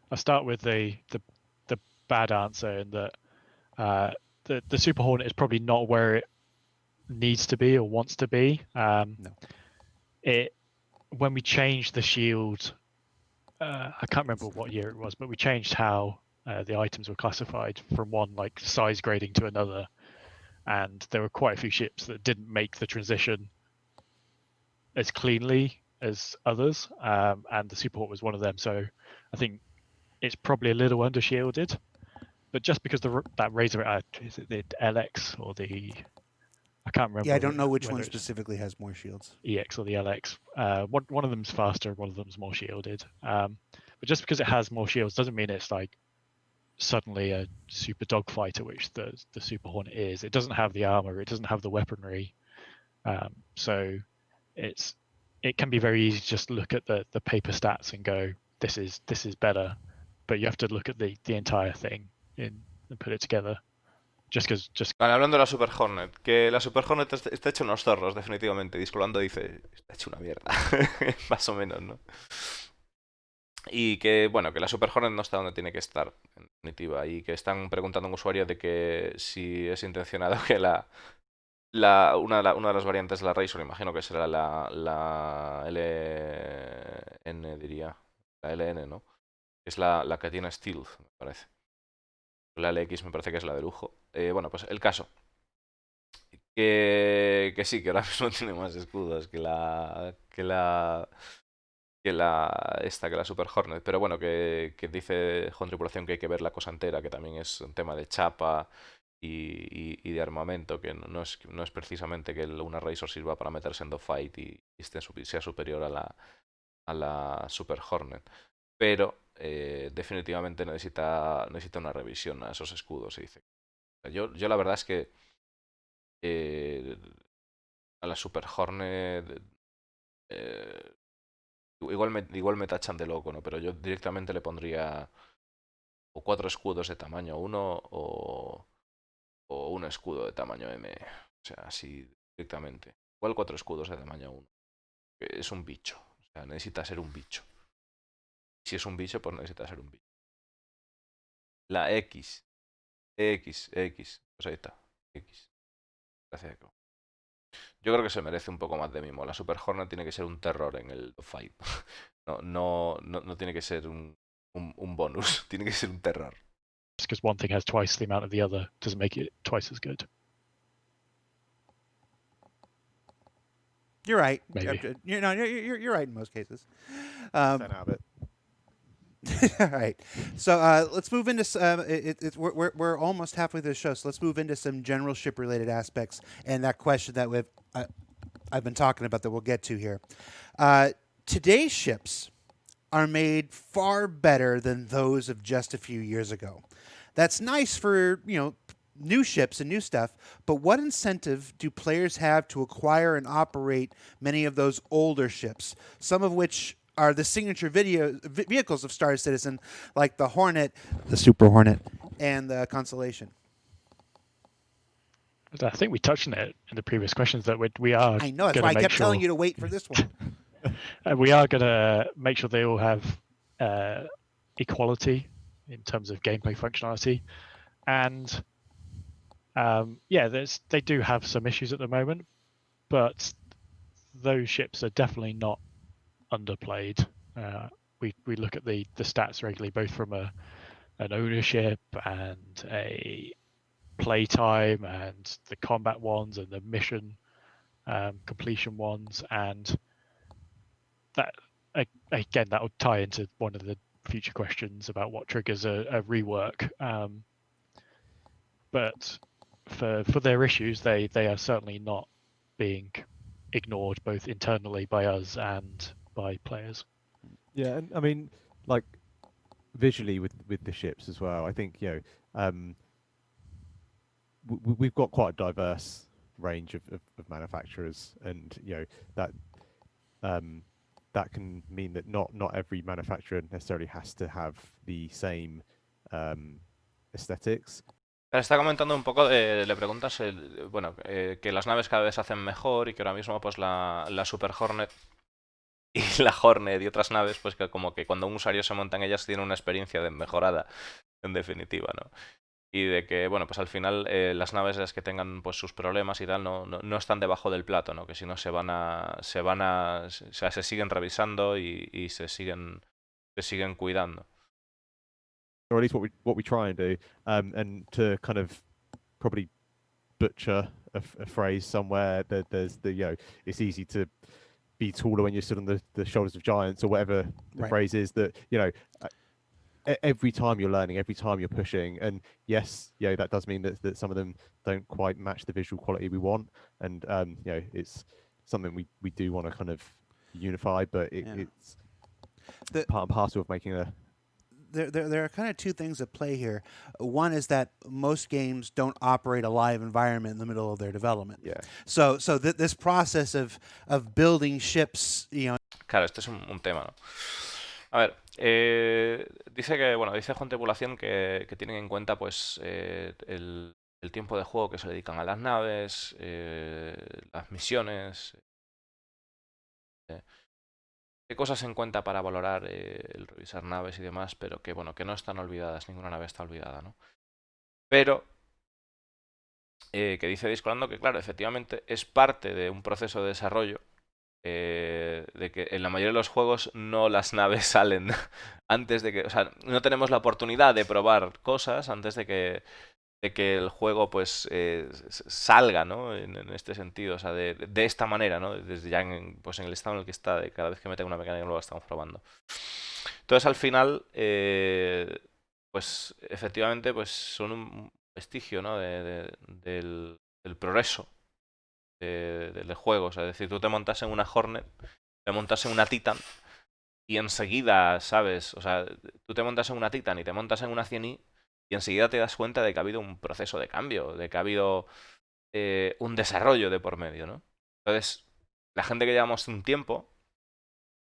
I'll start with the bad answer in that the Super Hornet is probably not where it needs to be or wants to be. No. When we changed the shield, I can't remember what year it was, but we changed how the items were classified from one like size grading to another, and there were quite a few ships that didn't make the transition as cleanly as others, and the Super Hornet was one of them. So I think it's probably a little under shielded, but just because that Razor, is it the LX or the, I can't remember. Yeah, I don't know which one specifically has more shields. EX or the LX. One of them's faster, one of them's more shielded. But just because it has more shields doesn't mean it's like suddenly a super dogfighter, which the Super Hornet is. It doesn't have the armor, it doesn't have the weaponry. So it can be very easy to just look at the paper stats and go, this is better. But you have to look at the entire thing and put it together. Vale, hablando de la Super Hornet, que la Super Hornet está hecho unos zorros, definitivamente. Discolando dice, está hecho una mierda, más o menos, ¿no? Y que, bueno, que la Super Hornet no está donde tiene que estar, en definitiva, y que están preguntando a un usuario de que si es intencionado que una de las variantes de la Razor, imagino que será la LN, diría, la LN, ¿no? Es la que tiene Stealth, me parece. La LX me parece que es la de lujo. Bueno, pues el caso. Que sí, que ahora mismo tiene más escudos que la Super Hornet. Pero bueno, que dice Juan Tripulación que hay que ver la cosa entera, que también es un tema de chapa y de armamento, que no es precisamente que una Razor sirva para meterse en dogfight y sea superior a la Super Hornet. Pero definitivamente necesita una revisión a esos escudos. Y dice. Yo la verdad es que a la Super Hornet igual me tachan de loco, ¿no? Pero yo directamente le pondría o 4 escudos de tamaño 1 o un escudo de tamaño M. O sea, así directamente. Igual 4 escudos de tamaño 1. Es un bicho. O sea, necesita ser un bicho. Si es un bicho, pues necesita ser un bicho. La X. Pues ahí está. X. Gracias. Yo creo que se merece un poco más de mimo. La Super Hornet tiene que ser un terror en el fight. No tiene que ser un bonus. Tiene que ser un terror. Just because one thing has twice the amount of the other doesn't make it twice as good. You're right. Maybe. You're right in most cases. 10 out of it. All right. So let's move into we're almost halfway through the show. So let's move into some general ship related aspects and that question that I've been talking about that we'll get to here. Today's ships are made far better than those of just a few years ago. That's nice for new ships and new stuff, but what incentive do players have to acquire and operate many of those older ships, some of which are the signature vehicles of Star Citizen, like the Hornet, the Super Hornet, and the Constellation? I think we touched on it in the previous questions that we are. I know, that's gonna why I make kept sure, telling you to wait for this one. we are going to make sure they all have equality in terms of gameplay functionality, and they do have some issues at the moment, but those ships are definitely not underplayed. We look at the stats regularly, both from an ownership and a playtime and the combat ones and the mission completion ones, and that again that will tie into one of the future questions about what triggers a rework. But for their issues, they are certainly not being ignored, both internally by us and by players. Yeah, and I mean, like visually with the ships as well. I think we've got quite a diverse range of manufacturers, and that that can mean that not every manufacturer necessarily has to have the same aesthetics. Está comentando un poco, le preguntas, bueno, que las naves cada vez se hacen mejor y que ahora mismo pues la Super Hornet y la Hornet y otras naves, pues que como que cuando un usuario se monta en ellas tiene una experiencia mejorada, en definitiva, ¿no? Y de que, bueno, pues al final las naves las que tengan pues sus problemas y tal no están debajo del plato, ¿no? Que si no se siguen revisando y se siguen cuidando. Or at least what we try and do, and to kind of probably butcher a phrase somewhere, there's the it's easy to be taller when you're stood on the shoulders of giants, or whatever the Right. phrase is, that every time you're learning, every time you're pushing, and yes, that does mean that some of them don't quite match the visual quality we want, and it's something we do want to kind of unify, but it's part and parcel of making a. There are kind of two things at play here. One is that most games don't operate a live environment in the middle of their development. Yeah. So this process of building ships, Claro, este es un tema, ¿no? A ver, dice Juan Tripulación que tienen en cuenta pues el tiempo de juego que se dedican a las naves, las misiones, qué cosas en cuenta para valorar el revisar naves y demás, pero que bueno, que no están olvidadas, ninguna nave está olvidada, ¿no? Pero que dice Discolando que claro, efectivamente es parte de un proceso de desarrollo, de que en la mayoría de los juegos no las naves salen antes de que, o sea, no tenemos la oportunidad de probar cosas antes de que el juego pues salga, ¿no? En este sentido, o sea, de esta manera, ¿no? Desde ya pues en el estado en el que está, de cada vez que meten una mecánica nueva estamos probando. Entonces al final, pues efectivamente pues son un vestigio, ¿no? del progreso del juego. O sea, es decir, tú te montas en una Hornet, te montas en una Titan y enseguida, ¿sabes? O sea, tú te montas en una Titan y te montas en una 100i y enseguida te das cuenta de que ha habido un proceso de cambio, de que ha habido un desarrollo de por medio, ¿no? Entonces, la gente que llevamos un tiempo,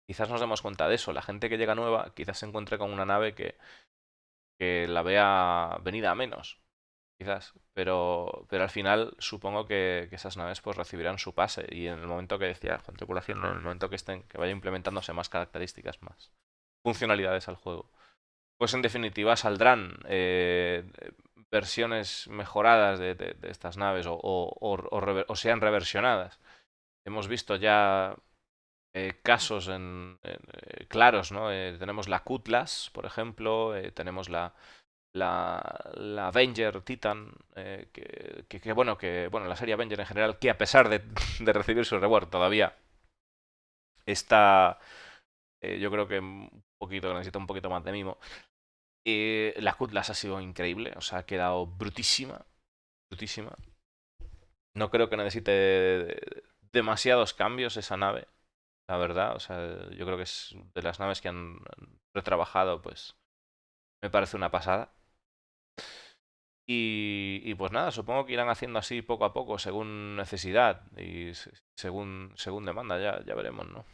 quizás nos demos cuenta de eso. La gente que llega nueva, quizás se encuentre con una nave que la vea venida a menos, quizás. Pero al final supongo que esas naves pues recibirán su pase. Y en el momento que decía Juan Tripulación, ¿no? En el momento que vaya implementándose más características, más funcionalidades al juego, pues en definitiva saldrán versiones mejoradas de estas naves o sean reversionadas. Hemos visto ya casos claros, ¿no? Tenemos la Cutlass, por ejemplo, tenemos la Avenger Titan, bueno, la serie Avenger en general, que a pesar de recibir su reward todavía está, yo creo que necesita un poquito más de mimo. La Cutlass ha sido increíble, o sea, ha quedado brutísima. No creo que necesite demasiados cambios esa nave, la verdad. O sea, yo creo que es de las naves que han retrabajado, pues me parece una pasada. Y pues nada, supongo que irán haciendo así poco a poco, según necesidad y según demanda, ya veremos, ¿no?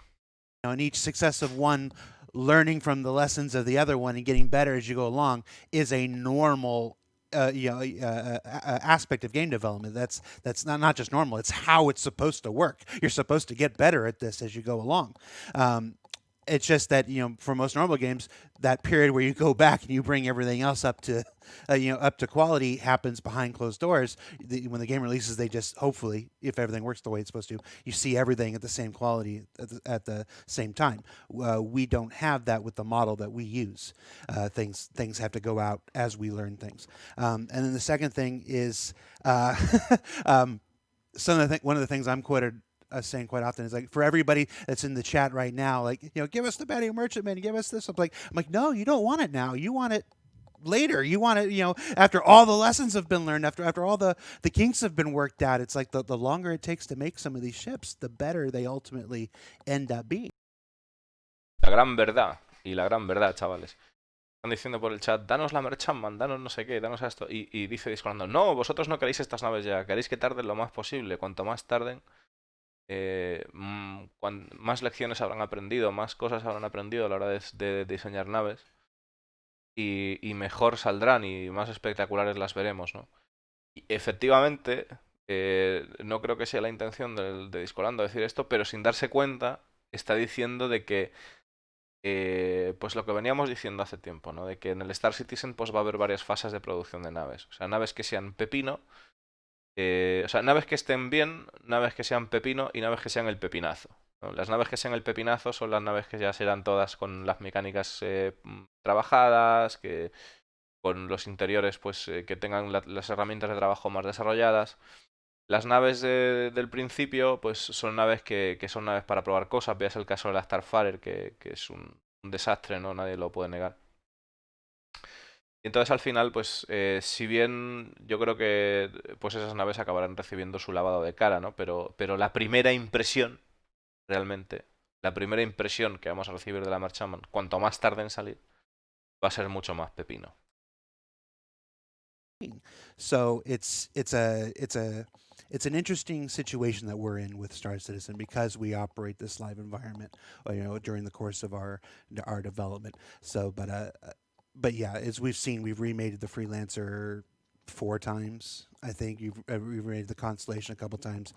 And each successive one, learning from the lessons of the other one and getting better as you go along, is a normal aspect of game development. That's not just normal. It's how it's supposed to work. You're supposed to get better at this as you go along. It's just that for most normal games, that period where you go back and you bring everything else up to up to quality happens behind closed doors. When the game releases, they just, hopefully, if everything works the way it's supposed to, you see everything at the same quality at the same time. We don't have that with the model that we use. Things have to go out as we learn things. And then the second thing is one of the things I'm quoted saying quite often is like, for everybody that's in the chat right now, like, give us the Bounty Merchantman, give us this. I'm like, no, you don't want it now. You want it later. You want it, after all the lessons have been learned, after all the kinks have been worked out. It's like the longer it takes to make some of these ships, the better they ultimately end up being. La gran verdad, chavales. Están diciendo por el chat, danos la Merchantman, danos no sé qué, danos esto. Y dice Discordando, no, vosotros no queréis estas naves ya, queréis que tarden lo más posible. Cuanto más tarden, más lecciones habrán aprendido, más cosas habrán aprendido a la hora de diseñar naves y mejor saldrán y más espectaculares las veremos, ¿no? Y efectivamente, no creo que sea la intención de Discolando decir esto, pero sin darse cuenta está diciendo de que pues lo que veníamos diciendo hace tiempo, ¿no? De que en el Star Citizen pues va a haber varias fases de producción de naves, o sea, naves que sean pepino, o sea, naves que estén bien, naves que sean pepino y naves que sean el pepinazo, ¿no? Las naves que sean el pepinazo son las naves que ya serán todas con las mecánicas trabajadas, que con los interiores pues que tengan las herramientas de trabajo más desarrolladas. Las naves del principio pues son naves que son naves para probar cosas. Veas el caso de la Starfarer, que es un desastre, ¿no? Nadie lo puede negar. Y entonces al final, pues, si bien yo creo que pues esas naves acabarán recibiendo su lavado de cara, ¿no? Pero la primera impresión, realmente, la primera impresión que vamos a recibir de la Merchantman, cuanto más tarde en salir, va a ser mucho más pepino. So it's an interesting situation that we're in with Star Citizen because we operate this live environment, during the course of our development. So, but yeah, as we've seen, we've remade the Freelancer 4 times. I think we've remade the Constellation a couple times.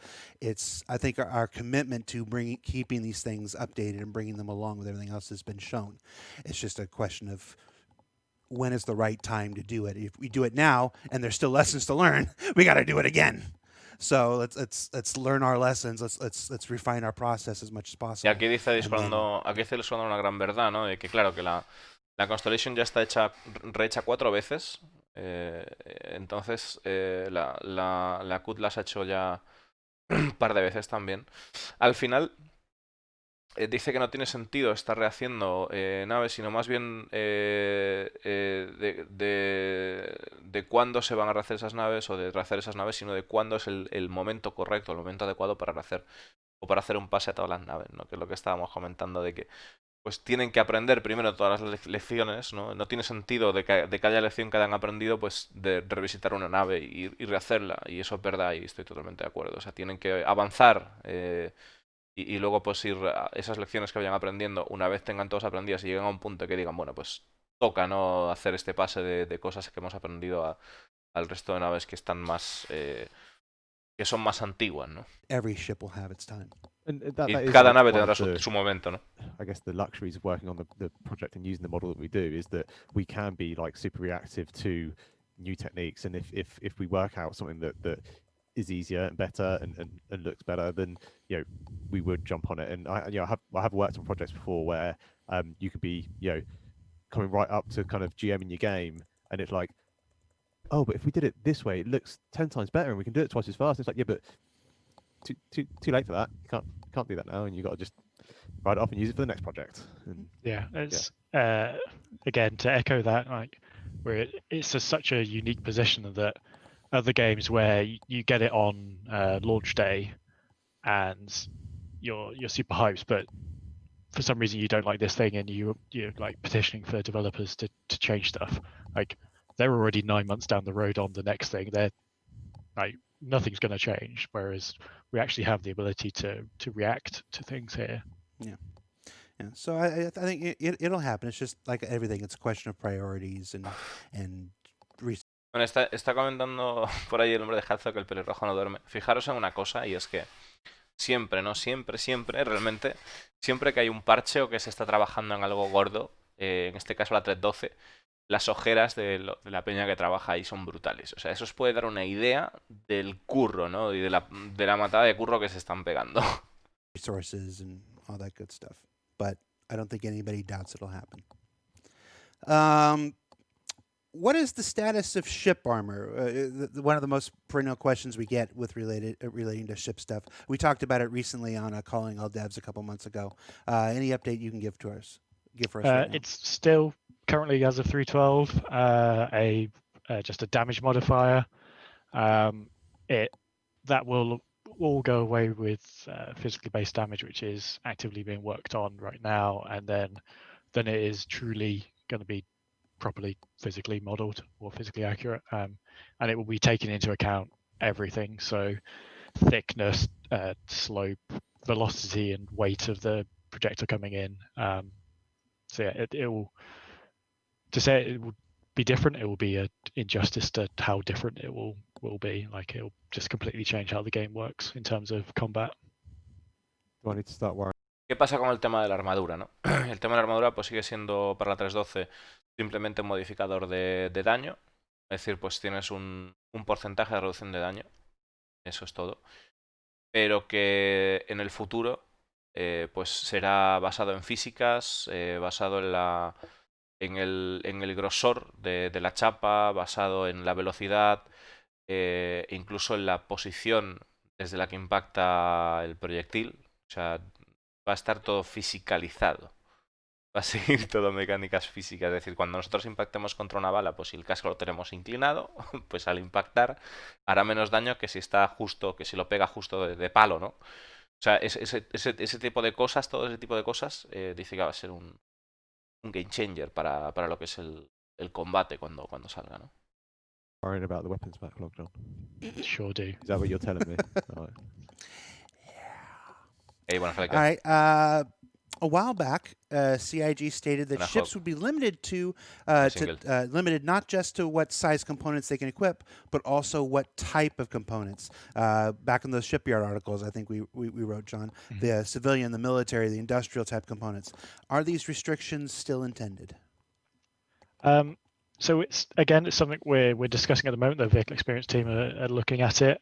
I think our commitment to keeping these things updated and bringing them along with everything else has been shown. It's just a question of when is the right time to do it. If we do it now and there's still lessons to learn, we got to do it again. So let's learn our lessons. Let's refine our process as much as Y possible. aquí dice Discolando una gran verdad, ¿no? De que claro, que la Constellation ya está rehecha 4 veces. Entonces la CUT las ha hecho ya un par de veces también. Al final dice que no tiene sentido estar rehaciendo naves, sino más bien de cuándo se van a rehacer esas naves o de rehacer esas naves, sino de cuándo es el momento correcto, el momento adecuado para rehacer o para hacer un pase a todas las naves, ¿no? Que es lo que estábamos comentando de que pues tienen que aprender primero todas las lecciones, ¿no? No tiene sentido de que haya lección que hayan aprendido, pues de revisitar una nave y rehacerla, y eso es verdad y estoy totalmente de acuerdo. O sea, tienen que avanzar y luego pues ir a esas lecciones que vayan aprendiendo, una vez tengan todas aprendidas y lleguen a un punto que digan, bueno, pues toca, ¿no? Hacer este pase de cosas que hemos aprendido al resto de naves que están más... que son más antiguas, ¿no? Every ship will have its time. And Y that is cada like nave one tendrá of su momento, ¿no? I guess the luxuries of working on the project and using the model that we do is that we can be like super reactive to new techniques, and if we work out something that is easier and better and looks better, then we would jump on it. And I have worked on projects before where you could be coming right up to kind of GM in your game, and it's like, oh, but if we did it this way, it looks 10 times better, and we can do it twice as fast. It's like, yeah, but too late for that. You can't do that now, and you got to just write it off and use it for the next project. And Yeah, it's again to echo that, like where it's such a unique position that other games where you get it on launch day and you're super hyped, but for some reason you don't like this thing and you're like petitioning for developers to change stuff. Like they're already 9 months down the road on the next thing. They're like, nothing's going to change, whereas we actually have the ability to react to things here. Yeah. So I think it'll happen. It's just like everything. It's a question of priorities and Bueno, está comentando por ahí el hombre de Hazo que el pelirrojo no duerme. Fijaros en una cosa, y es que siempre, ¿no? Siempre, realmente, siempre que hay un parche o que se está trabajando en algo gordo, en este caso la 3.12, las ojeras de la peña que trabaja ahí son brutales. O sea, eso os puede dar una idea del curro, ¿no? Y de la matada de curro que se están pegando. resources and all that good stuff. But I don't think anybody doubts it'll happen. What is the status of ship armor? One of the most perennial questions we get with relating to ship stuff. We talked about it recently on Calling All Devs a couple months ago. Any update you can give for us right now? It's still currently, as of 3.12, just a damage modifier. That will all go away with physically based damage, which is actively being worked on right now, and then it is truly going to be properly physically modeled or physically accurate, and it will be taking into account everything, so thickness, slope, velocity and weight of the projectile coming in. So yeah, it will, to say it will be different, it will be an injustice to how different it will be. Like, it'll just completely change how the game works in terms of combat. Do I need to start worrying? ¿Qué pasa con el tema de la armadura, no? El tema de la armadura pues sigue siendo para la 3.12 simplemente un modificador de daño. Es decir, pues tienes un porcentaje de reducción de daño. Eso es todo. Pero que en el futuro pues será basado en físicas, basado en el grosor de la chapa, basado en la velocidad, incluso en la posición desde la que impacta el proyectil. O sea, va a estar todo fisicalizado. Va a seguir todo mecánicas físicas. Es decir, cuando nosotros impactemos contra una bala, pues si el casco lo tenemos inclinado, pues al impactar hará menos daño que si está justo, que si lo pega justo de palo, ¿no? O sea, ese tipo de cosas, todo ese tipo de cosas, dice que va a ser un game changer para lo que es el combate cuando salga, ¿no? Worrying about the weapons backlog, John. Sure do. Is that what you're telling me? All right. Hey, bueno, All right. A while back, CIG stated that ships would be limited limited not just to what size components they can equip, but also what type of components. Back in those shipyard articles, I think we wrote, John, the civilian, the military, the industrial type components. Are these restrictions still intended? So it's something we're discussing at the moment. The vehicle experience team are looking at it.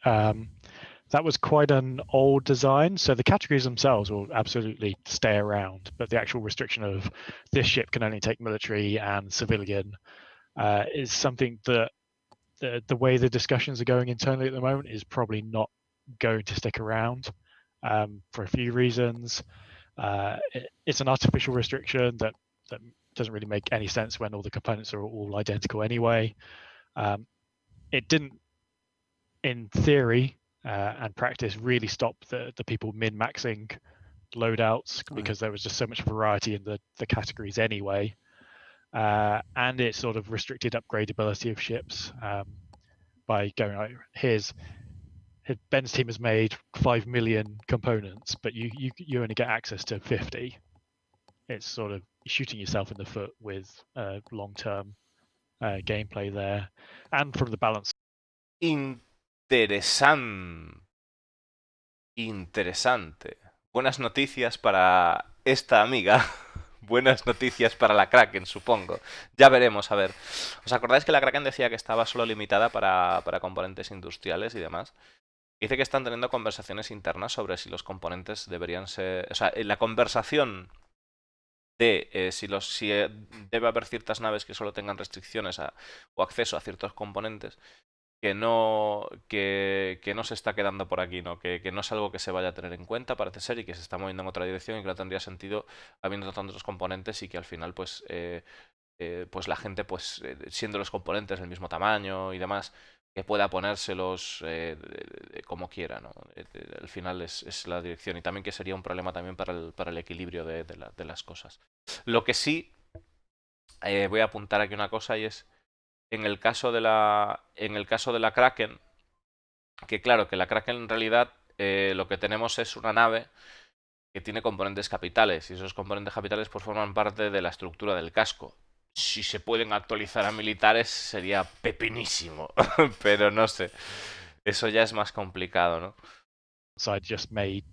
That was quite an old design, so the categories themselves will absolutely stay around, but the actual restriction of this ship can only take military and civilian is something that the way the discussions are going internally at the moment is probably not going to stick around for a few reasons. It's an artificial restriction that doesn't really make any sense when all the components are all identical anyway. It didn't, in theory, and practice, really stop the people min-maxing loadouts because there was just so much variety in the categories anyway. And it sort of restricted upgradability of ships by going, like, Ben's team has made 5 million components, but you only get access to 50. It's sort of shooting yourself in the foot with long-term gameplay there. And from the balance. Interesante. Buenas noticias para esta amiga. Buenas noticias para la Kraken, supongo. Ya veremos, a ver. ¿Os acordáis que la Kraken decía que estaba solo limitada para componentes industriales y demás? Dice que están teniendo conversaciones internas sobre si los componentes deberían ser... O sea, la conversación de si debe haber ciertas naves que solo tengan restricciones o acceso a ciertos componentes, que no se está quedando por aquí, ¿no? Que no es algo que se vaya a tener en cuenta, parece ser, y que se está moviendo en otra dirección y que no tendría sentido habiendo tantos componentes y que al final pues la gente, pues siendo los componentes del mismo tamaño y demás, que pueda ponérselos como quiera, ¿no? Al final es la dirección, y también que sería un problema también para el equilibrio de las cosas. Lo que sí voy a apuntar aquí una cosa, y es en el caso de la Kraken, que claro, que la Kraken en realidad lo que tenemos es una nave que tiene componentes capitales y esos componentes capitales pues forman parte de la estructura del casco. Si se pueden actualizar a militares sería pepinísimo, pero no sé, eso ya es más complicado, ¿no? Side just made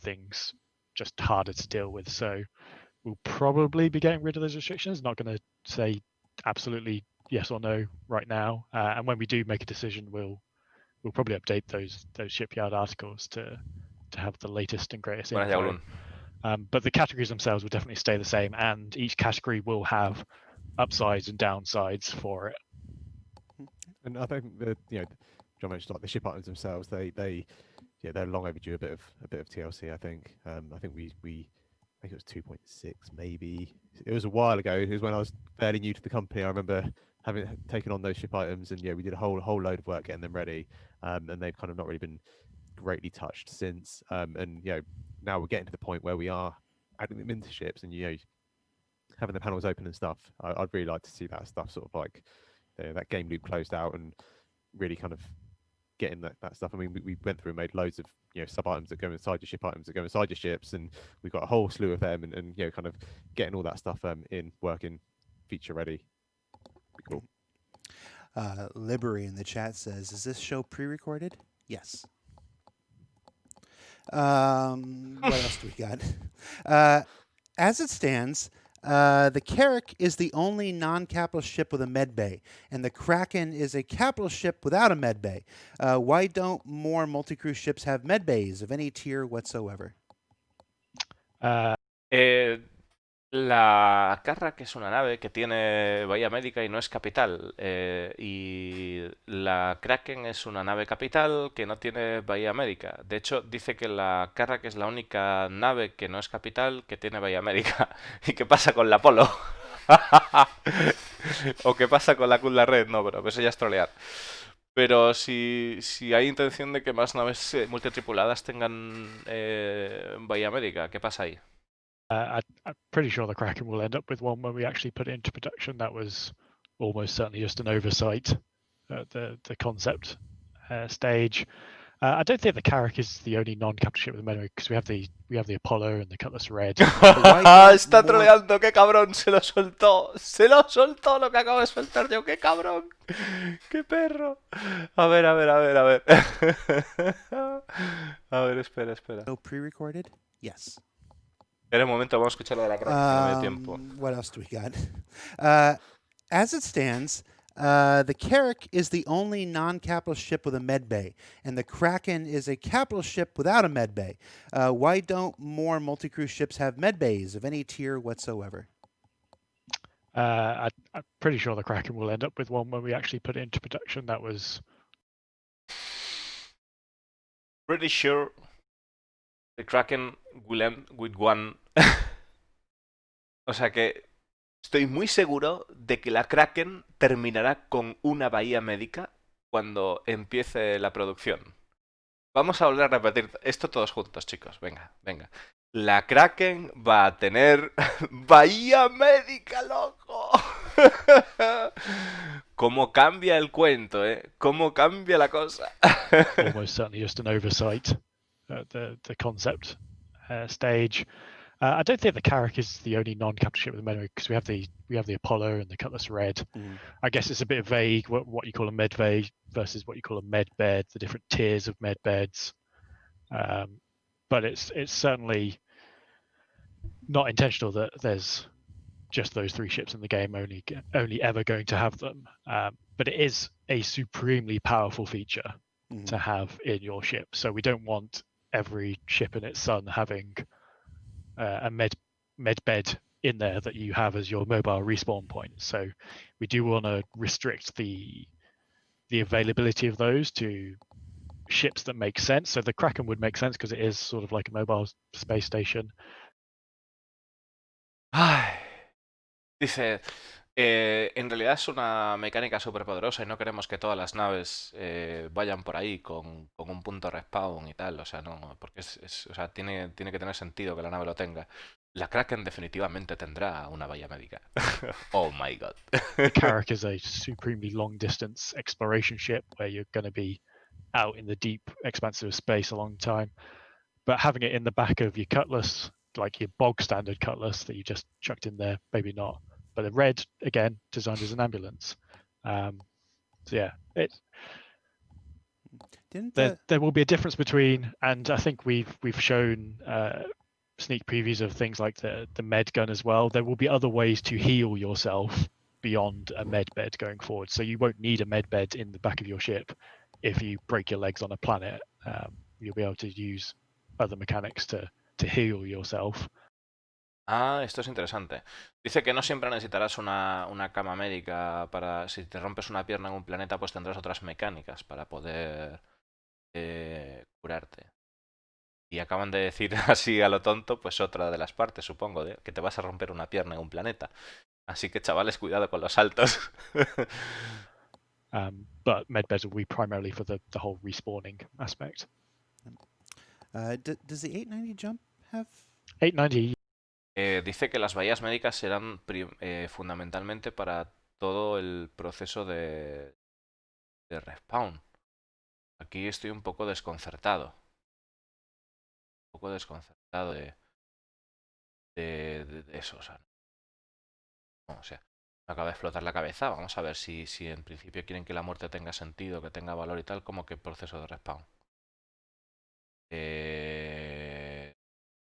things just harder to deal with. So we'll probably be getting rid of those restrictions. Not going to say absolutely yes or no right now. And when we do make a decision, we'll probably update those shipyard articles to have the latest and greatest Buenas, info. Yaulun. But the categories themselves will definitely stay the same, and each category will have upsides and downsides for it. And I think that John mentioned like the ship items themselves. They're long overdue a bit of TLC. I think I think it was 2.6 maybe. It was a while ago. It was when I was fairly new to the company. I remember having taken on those ship items, and we did a whole load of work getting them ready. And they've kind of not really been greatly touched since. And now we're getting to the point where we are adding them into ships, and having the panels open and stuff. I'd really like to see that stuff sort of like that game loop closed out and really kind of getting that stuff. I mean, we went through and made loads of sub items that go inside your ship, items that go inside your ships, and we've got a whole slew of them, and kind of getting all that stuff in working, feature ready. Be cool. Liberty in the chat says, "Is this show pre-recorded?" Yes. What else do we got? As it stands, the Carrack is the only non-capital ship with a med bay, and the Kraken is a capital ship without a med bay. Why don't more multi-crew ships have med bays of any tier whatsoever? La Carrack es una nave que tiene bahía médica y no es capital. Y la Kraken es una nave capital que no tiene bahía médica. De hecho, dice que la Carrack es la única nave que no es capital que tiene bahía médica. ¿Y qué pasa con la Polo? ¿O qué pasa con la Kula Red? No, pero eso ya es trolear. Pero si hay intención de que más naves multitripuladas tengan bahía médica, ¿qué pasa ahí? I'm pretty sure the Kraken will end up with one when we actually put it into production. That was almost certainly just an oversight at the concept stage. I don't think the Carrack is the only non-capital ship with a memory, because we have the Apollo and the Cutlass Red. Está troleando, qué cabrón, se lo soltó lo que acabo de soltar yo, qué cabrón, qué perro. A ver. A ver, espera. So pre-recorded? Yes. Espera un momento, vamos a escuchar lo de la Kraken, no me da tiempo. What else do we got? As it stands, the Carrack is the only non-capital ship with a med bay, and the Kraken is a capital ship without a med bay. Why don't more multi-crew ships have med bays of any tier whatsoever? I'm pretty sure the Kraken will end up with one when we actually put it into production. That was Pretty sure the Kraken will end with one. O sea que estoy muy seguro de que la Kraken terminará con una bahía médica cuando empiece la producción. Vamos a volver a repetir esto todos juntos, chicos. Venga. La Kraken va a tener bahía médica, loco. Cómo cambia el cuento, cómo cambia la cosa. almost certainly just an oversight at the concept stage. I don't think the Carrack is the only non-capital ship with a memory, because we have the Apollo and the Cutlass Red. I guess it's a bit vague what you call a med bay versus what you call a med bed, the different tiers of med beds. But it's certainly not intentional that there's just those three ships in the game only ever going to have them. But it is a supremely powerful feature to have in your ship. So we don't want every ship in its son having a med bed in there that you have as your mobile respawn point. So we do want to restrict the availability of those to ships that make sense. So the Kraken would make sense because it is sort of like a mobile space station. Ay. Dice, en realidad es una mecánica súper poderosa y no queremos que todas las naves vayan por ahí con un punto respawn y tal. O sea, no, porque o sea, tiene que tener sentido que la nave lo tenga. La Kraken definitivamente tendrá una bahía médica. Oh my god. The Carrack is a supremely long distance exploration ship where you're going to be out in the deep expanses of space a long time. But having it in the back of your Cutlass, like your bog standard Cutlass that you just chucked in there, maybe not. But the red, again, designed as an ambulance. So yeah, there will be a difference between, and I think we've shown sneak previews of things like the med gun as well. There will be other ways to heal yourself beyond a med bed going forward. So you won't need a med bed in the back of your ship if you break your legs on a planet. You'll be able to use other mechanics to heal yourself. Ah, esto es interesante. Dice que no siempre necesitarás una cama médica para... Si te rompes una pierna en un planeta, pues tendrás otras mecánicas para poder curarte. Y acaban de decir así a lo tonto, pues otra de las partes, supongo, de que te vas a romper una pierna en un planeta. Así que chavales, cuidado con los saltos. But medbeds will be primarily for the whole respawning aspect. Does the 890 jump have? 890. Dice que las bahías médicas serán fundamentalmente para todo el proceso de respawn. Aquí estoy un poco desconcertado. Un poco desconcertado de eso. O sea, no, me acaba de explotar la cabeza. Vamos a ver si en principio quieren que la muerte tenga sentido, que tenga valor y tal, como que proceso de respawn.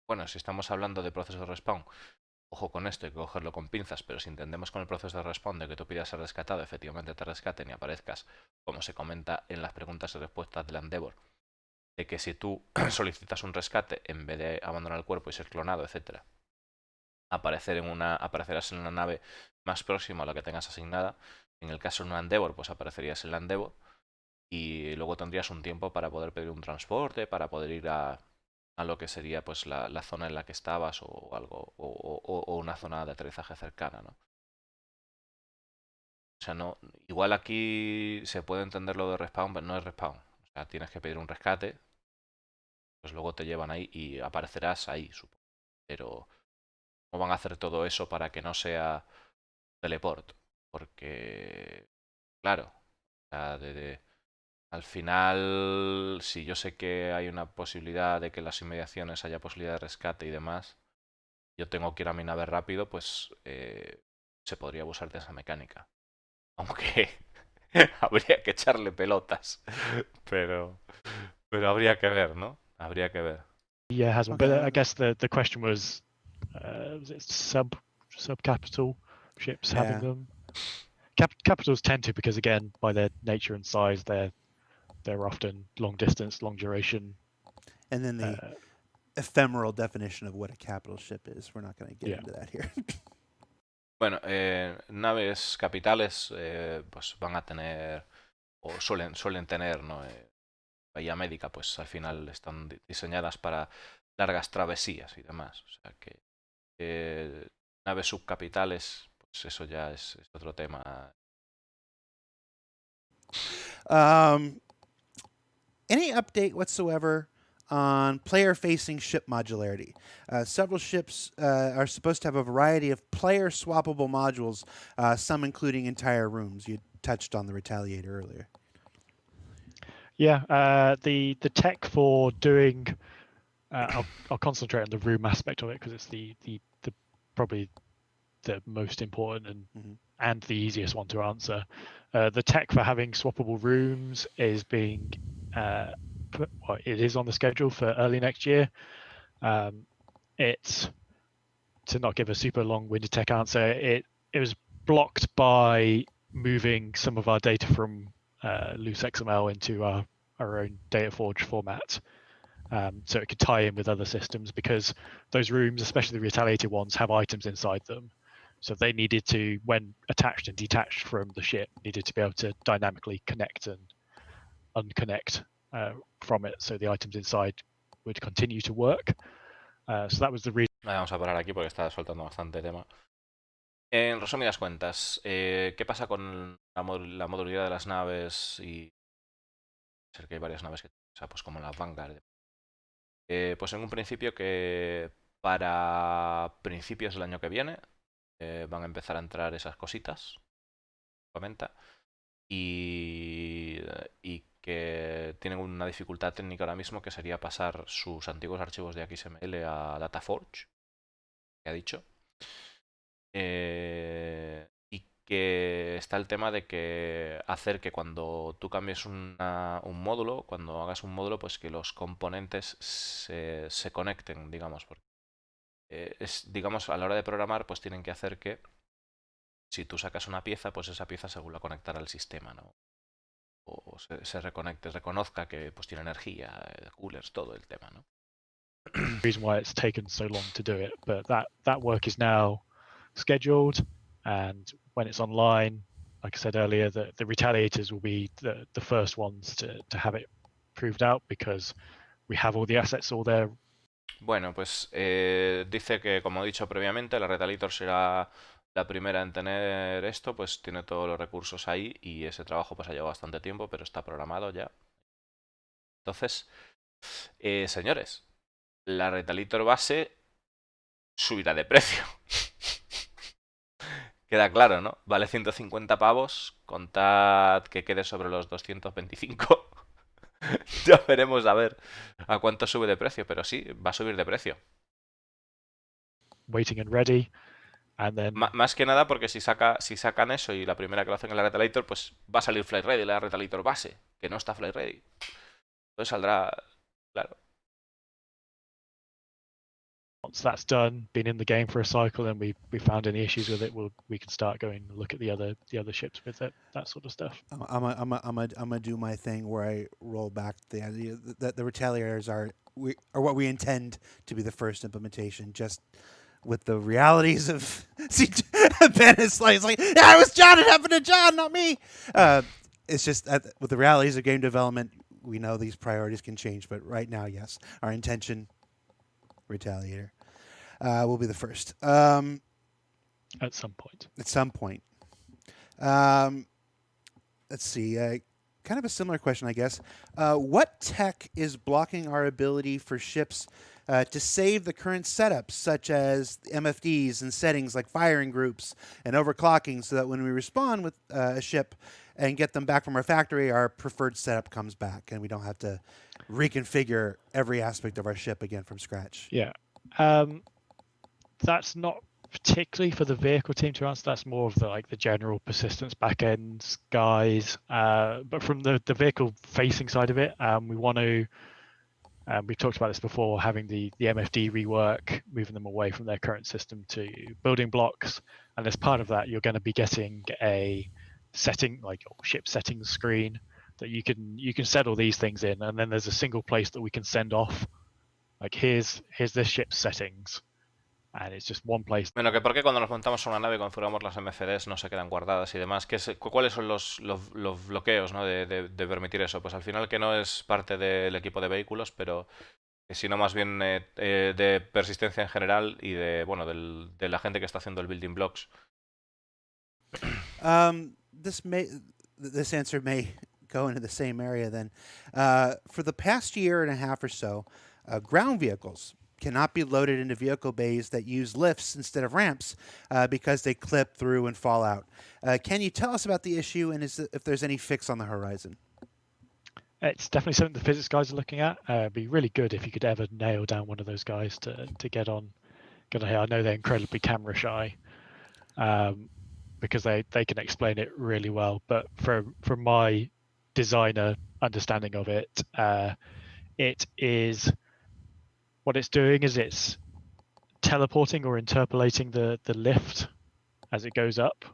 Bueno, si estamos hablando de proceso de respawn, ojo con esto, hay que cogerlo con pinzas, pero si entendemos con el proceso de respawn de que tú pidas ser rescatado, efectivamente te rescaten y aparezcas, como se comenta en las preguntas y respuestas del Endeavor, de que si tú solicitas un rescate, en vez de abandonar el cuerpo y ser clonado, etcétera, aparecerás en una nave más próxima a la que tengas asignada. En el caso de un Endeavor, pues aparecerías en la Endeavor y luego tendrías un tiempo para poder pedir un transporte, para poder ir a lo que sería pues la zona en la que estabas o algo, o una zona de aterrizaje cercana, ¿no? O sea, no, igual aquí se puede entender lo de respawn, pero no es respawn. O sea, tienes que pedir un rescate, pues luego te llevan ahí y aparecerás ahí, supongo. Pero no van a hacer todo eso para que no sea teleport. Porque, claro, o sea, al final, si yo sé que hay una posibilidad de que en las inmediaciones haya posibilidad de rescate y demás, yo tengo que ir a mi nave rápido, pues se podría abusar de esa mecánica. Aunque habría que echarle pelotas. Pero habría que ver, ¿no? Habría que ver. Yeah, has one. Okay. But I guess the question was it sub-capital ships having them? Capitals tend to, because again, by their nature and size, they're often long distance, long duration. And then the ephemeral definition of what a capital ship is. We're not going to get into that here. Bueno, naves capitales pues van a tener, o suelen tener, ¿no? Bahía médica, pues al final están diseñadas para largas travesías y demás. O sea que naves subcapitales, pues eso ya es otro tema. Any update whatsoever on player-facing ship modularity? Several ships are supposed to have a variety of player-swappable modules, some including entire rooms. You touched on the Retaliator earlier. Yeah, the tech for doing, I'll concentrate on the room aspect of it because it's the probably the most important and the easiest one to answer. The tech for having swappable rooms is being it is on the schedule for early next year. It's, to not give a super long-winded tech answer, it was blocked by moving some of our data from loose XML into our own DataForge format, so it could tie in with other systems, because those rooms, especially the Retaliated ones, have items inside them. So they needed to, when attached and detached from the ship, needed to be able to dynamically connect and unconnect from it, so the items inside would continue to work. So that was the reason. Vamos a parar aquí porque está soltando bastante tema. En resumidas cuentas, ¿qué pasa con la modularidad de las naves? Y ser que hay varias naves que, o sea, pues como la Vanguard. Pues en un principio que para principios del año que viene van a empezar a entrar esas cositas, comenta, y que tienen una dificultad técnica ahora mismo que sería pasar sus antiguos archivos de XML a DataForge, que ha dicho. Y que está el tema de que hacer que cuando tú cambies un módulo, cuando hagas un módulo, pues que los componentes se conecten, digamos. Porque digamos, a la hora de programar, pues tienen que hacer que si tú sacas una pieza, pues esa pieza se vuelva a conectar al sistema, ¿no? O se reconecte, reconozca que pues tiene energía, coolers, todo el tema, ¿no? Reason why it's taken so long to do it, but that work is now scheduled, and when it's online, like I said earlier, the retaliators will be the first ones to have it proved out, because we have all the assets all there. Bueno, pues dice que, como he dicho previamente, la Retaliator será la primera en tener esto, pues tiene todos los recursos ahí y ese trabajo pues ha llevado bastante tiempo, pero está programado ya. Entonces, señores, la Retaliator base subirá de precio. Queda claro, ¿no? Vale 150 pavos, contad que quede sobre los 225. Ya veremos a ver a cuánto sube de precio, pero sí, va a subir de precio. Waiting and ready, and then Más que nada porque si sacan eso y la primera que lo hacen en la Retaliator, pues va a salir Flight Ready, la Retaliator base, que no está Flight Ready. Entonces saldrá, claro. once that's done, been in the game for a cycle, and we found any issues with it, we can start going and look at the other ships with it, that sort of stuff. I'm gonna do my thing where I roll back the idea that the retaliators are what we intend to be the first implementation, just with the realities of see Ben is like yeah, it was John, it happened to John, not me. It's just with the realities of game development, we know these priorities can change, but right now, yes, our intention, Retaliator, will be the first. At some point. At some point. Let's see. Kind of a similar question, I guess. What tech is blocking our ability for ships to save the current setups, such as MFDs and settings like firing groups and overclocking, so that when we respawn with a ship and get them back from our factory, our preferred setup comes back and we don't have to reconfigure every aspect of our ship again from scratch? Yeah. That's not particularly for the vehicle team to answer. That's more of the general persistence backend guys. But from the vehicle facing side of it, we want to. We've talked about this before, having the MFD rework, moving them away from their current system to building blocks, and as part of that, you're going to be getting a setting like ship settings screen that you can set all these things in, and then there's a single place that we can send off. Like here's this ship's settings. And it's just one place. Bueno, que porque cuando nos montamos una nave y configuramos las MFDs no se quedan guardadas y demás. ¿Cuáles son los bloqueos, ¿no? de permitir eso? Pues al final que no es parte del equipo de vehículos, pero sino más bien de persistencia en general y de la gente que está haciendo el building blocks. This answer may go into the same area then. For the past year and a half or so, ground vehicles cannot be loaded into vehicle bays that use lifts instead of ramps because they clip through and fall out. Can you tell us about the issue and if there's any fix on the horizon? It's definitely something the physics guys are looking at. It'd be really good if you could ever nail down one of those guys to get on here. I know they're incredibly camera shy because they can explain it really well. But from my designer understanding of it, it is... What it's doing is it's teleporting or interpolating the lift as it goes up.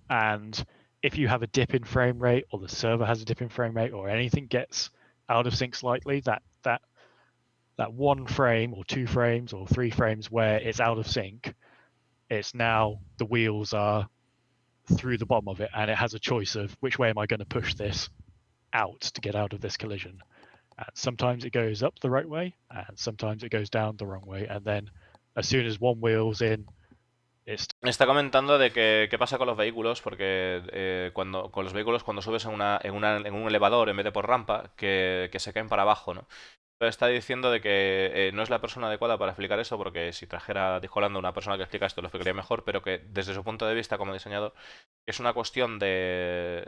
And if you have a dip in frame rate, or the server has a dip in frame rate, or anything gets out of sync slightly, that one frame or 2 frames or 3 frames where it's out of sync, it's now the wheels are through the bottom of it, and it has a choice of which way am I going to push this out to get out of this collision. And sometimes it goes up the right way, and sometimes it goes down the wrong way. And then, as soon as one wheel's in, it's... Está comentando de que qué pasa con los vehículos, porque con los vehículos cuando subes en un elevador en vez de por rampa, que se caen para abajo, ¿no? está diciendo de que no es la persona adecuada para explicar eso, porque si trajera, dijo Lando, una persona que explica esto lo explicaría mejor, pero que desde su punto de vista como diseñador es una cuestión de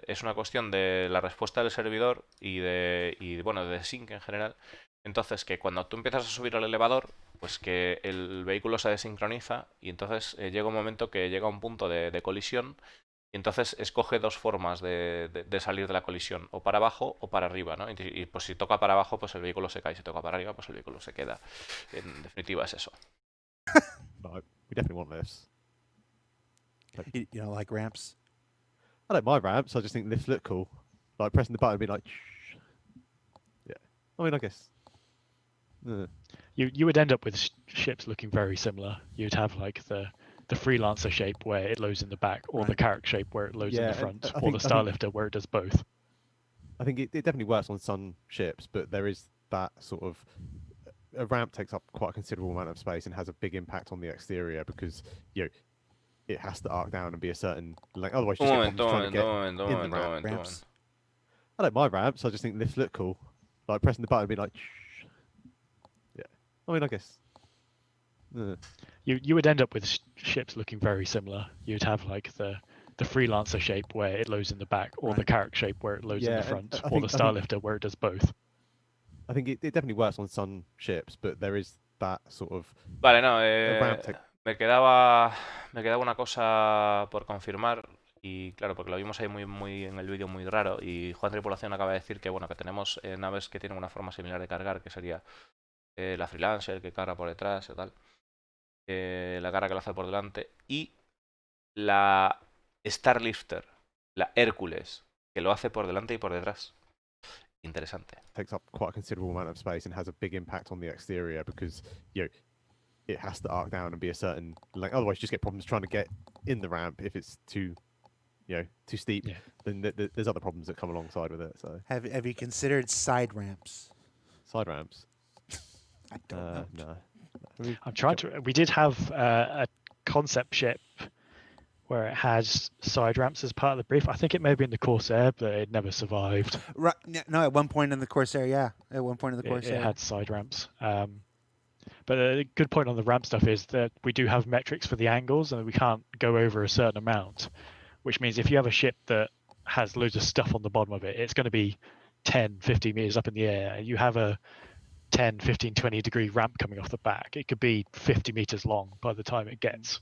la respuesta del servidor y bueno, de sync en general. Entonces, que cuando tú empiezas a subir al elevador, pues que el vehículo se desincroniza y entonces llega un momento que llega a un punto de colisión y entonces escoge dos formas de salir de la colisión, o para abajo o para arriba, ¿no? Y, pues si toca para abajo, pues el vehículo se cae, si toca para arriba, pues el vehículo se queda. En definitiva es eso. No, we definitely want this. You don't like ramps? I don't mind ramps. I just think lifts look cool. Like pressing the button and be like, shh. Yeah. I mean, I guess. You would end up with ships looking very similar. You'd have like the freelancer shape where it loads in the back, or the Right. carrack shape where it loads in Yeah, the and front, I or the think- I think- Starlifter where it does both. I think it definitely works on some ships, but there is that sort of a ramp takes up quite a considerable amount of space and has a big impact on the exterior because it has to arc down and be a certain length. Otherwise, you Un just get momento, problems un trying to momento, un get momento, in the un ramp. momento, un Ramps? momento. I don't mind ramps. I just think lifts look cool. Like pressing the button and be like, shh. Yeah. I mean, I guess. You would end up with ships looking very similar. You'd have like the freelancer shape where it loads in the back, or the Right. carrack shape where it loads in Yeah, the and front, I or the think- I think- Starlifter where it does both. I think it definitely works on some ships, but there is that sort of Vale, no, ramp take. me quedaba una cosa por confirmar y claro, porque lo vimos ahí muy en el vídeo muy raro y Juan Tripulación acaba de decir que bueno, que tenemos naves que tienen una forma similar de cargar, que sería la Freelancer que carga por detrás y tal, la carga que lo hace por delante y la Starlifter, la Hércules, que lo hace por delante y por detrás. Interesante. Takes up quite a considerable amount of space and has a big impact on the exterior because it has to arc down and be a certain length. Otherwise, you just get problems trying to get in the ramp if it's too steep. Yeah. Then there's other problems that come alongside with it. So Have you considered side ramps? side ramps, I don't know. no. I mean, I'm trying to. We did have a concept ship where it has side ramps as part of the brief. I think it may have been the Corsair, but it never survived. Right, no, at one point in the Corsair, yeah. At one point in the It Corsair. had side ramps. But a good point on the ramp stuff is that we do have metrics for the angles, and we can't go over a certain amount, which means if you have a ship that has loads of stuff on the bottom of it, it's going to be 10, 15 meters up in the air. You have a 10, 15, 20 degree ramp coming off the back. It could be 50 meters long by the time it gets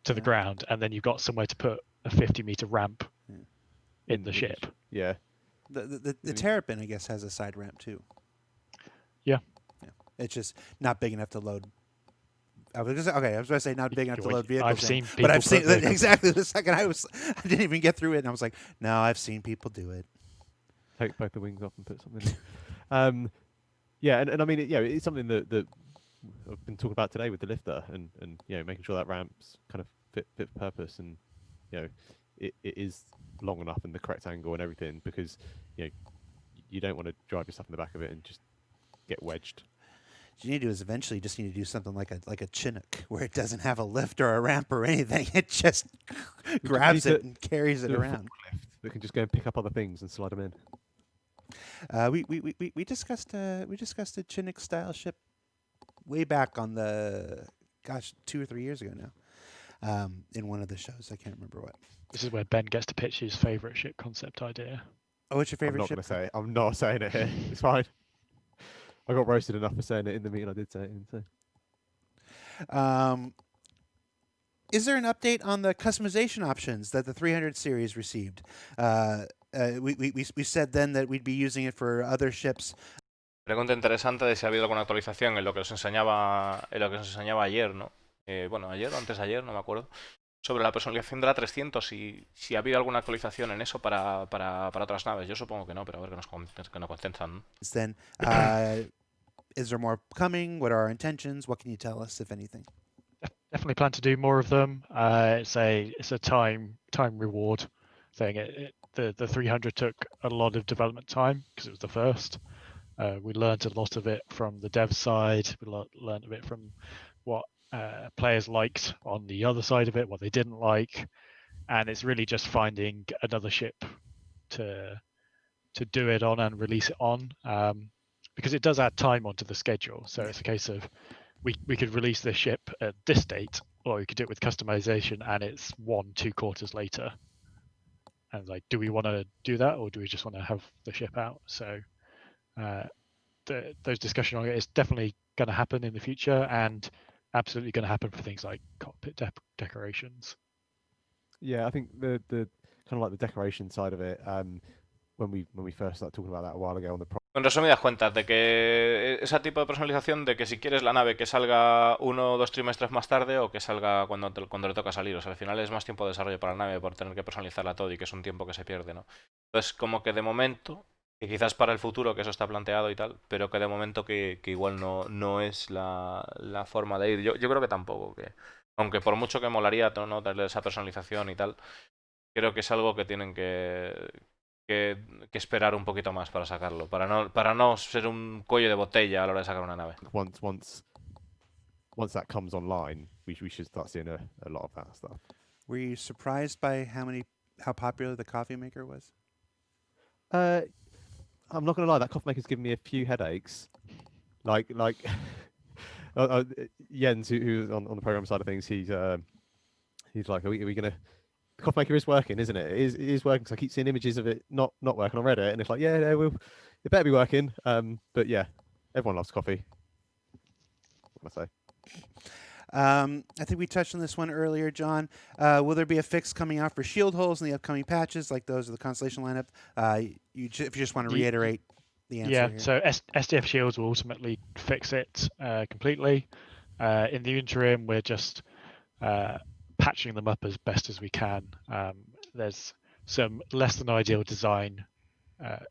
to the Yeah. ground, and then you've got somewhere to put a 50-meter ramp Yeah. in the ship. Yeah. The Yeah. Terrapin, I guess, has a side ramp too. Yeah. Yeah. It's just not big enough to load. I was going to say not big enough to load vehicles. I've in, seen but people I've seen put vehicles- exactly the second I didn't even get through it, and I was like, no, I've seen people do it. Take both the wings off and put something in. Yeah, and I mean, it's something that I've been talking about today with the lifter, and making sure that ramp's kind of fit for purpose, and it is long enough and the correct angle and everything, because you don't want to drive yourself in the back of it and just get wedged. What you need to do is eventually just need to do something like a Chinook, where it doesn't have a lift or a ramp or anything. It just grabs need it to and carries it Do a around. forklift that can just go and pick up other things and slide them in. We discussed a Chinook style ship way back on the 2 or 3 years ago now, in one of the shows. I can't remember what. This is where Ben gets to pitch his favorite ship concept idea. Oh, what's your I'm favorite not ship? going to say it. I'm not saying it here. It's fine. I got roasted enough for saying it in the meeting. I did say it in. So. Is there an update on the customization options that the 300 series received? We said then that we'd be using it for other ships. Pregunta interesante de si ha habido alguna actualización en lo que os enseñaba, ayer, ¿no? Bueno, ayer o antes de ayer, no me acuerdo. Sobre la personalización de la 300, si ha habido alguna actualización en eso para otras naves. Yo supongo que no, pero a ver que nos contestan. Then, is there more coming? What are our intentions? What can you tell us, if anything? Definitely plan to do more of them. It's a time reward thing. The 300 took a lot of development time because it was the first. We learned a lot of it from the dev side. We learned a bit from what players liked on the other side of it, what they didn't like, and it's really just finding another ship to do it on and release it on. because it does add time onto the schedule. So it's a case of we could release this ship at this date, or we could do it with customization, and it's 1-2 quarters later. And like, do we want to do that, or do we just want to have the ship out? So those discussions on it is definitely going to happen in the future, and absolutely going to happen for things like cockpit decorations. Yeah, I think the kind of like the decoration side of it. When we first started talking about that a while ago on the En resumidas cuentas, de que ese tipo de personalización, de que si quieres la nave que salga 1 o 2 trimestres más tarde o que salga cuando le toca salir. O sea, al final es más tiempo de desarrollo para la nave por tener que personalizarla todo y que es un tiempo que se pierde, ¿no? Entonces, como que de momento, que quizás para el futuro que eso está planteado y tal, pero que de momento que igual no es la forma de ir. Yo creo que tampoco, que aunque por mucho que molaría no darle esa personalización y tal, creo que es algo que tienen que esperar un poquito más para sacarlo, para no ser un cuello de botella a la hora de sacar una nave. once that comes online, we should start seeing a lot of that stuff. Were you surprised by how popular the coffee maker was? I'm not gonna lie, that coffee maker's given me a few headaches. Like Jens, who's on the program side of things, he's like, are we gonna? The coffee maker is working, isn't it? It is working, because I keep seeing images of it not working on Reddit, and it's like, yeah, it better be working. But yeah, everyone loves coffee. What can I say? I think we touched on this one earlier, John. Will there be a fix coming out for shield holes in the upcoming patches, like those of the Constellation lineup? If you just want to reiterate the answer. Yeah, here. so SDF shields will ultimately fix it completely. In the interim, we're just patching them up as best as we can. There's some less than ideal design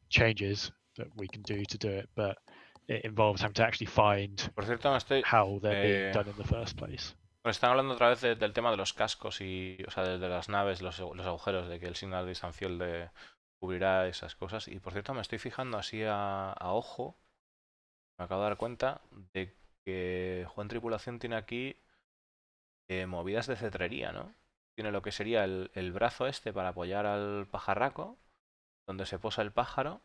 changes that we can do to do it, but it involves having to actually find Por cierto, how they're being done in the first place. Bueno, están hablando otra vez del tema de los cascos y, o sea, de las naves, los agujeros, de que el Signal Distance Field cubrirá esas cosas. Y por cierto, me estoy fijando así a ojo, me acabo de dar cuenta de que Juan Tripulación tiene aquí movidas de cetrería, ¿no? Tiene lo que sería el brazo este para apoyar al pajarraco, donde se posa el pájaro,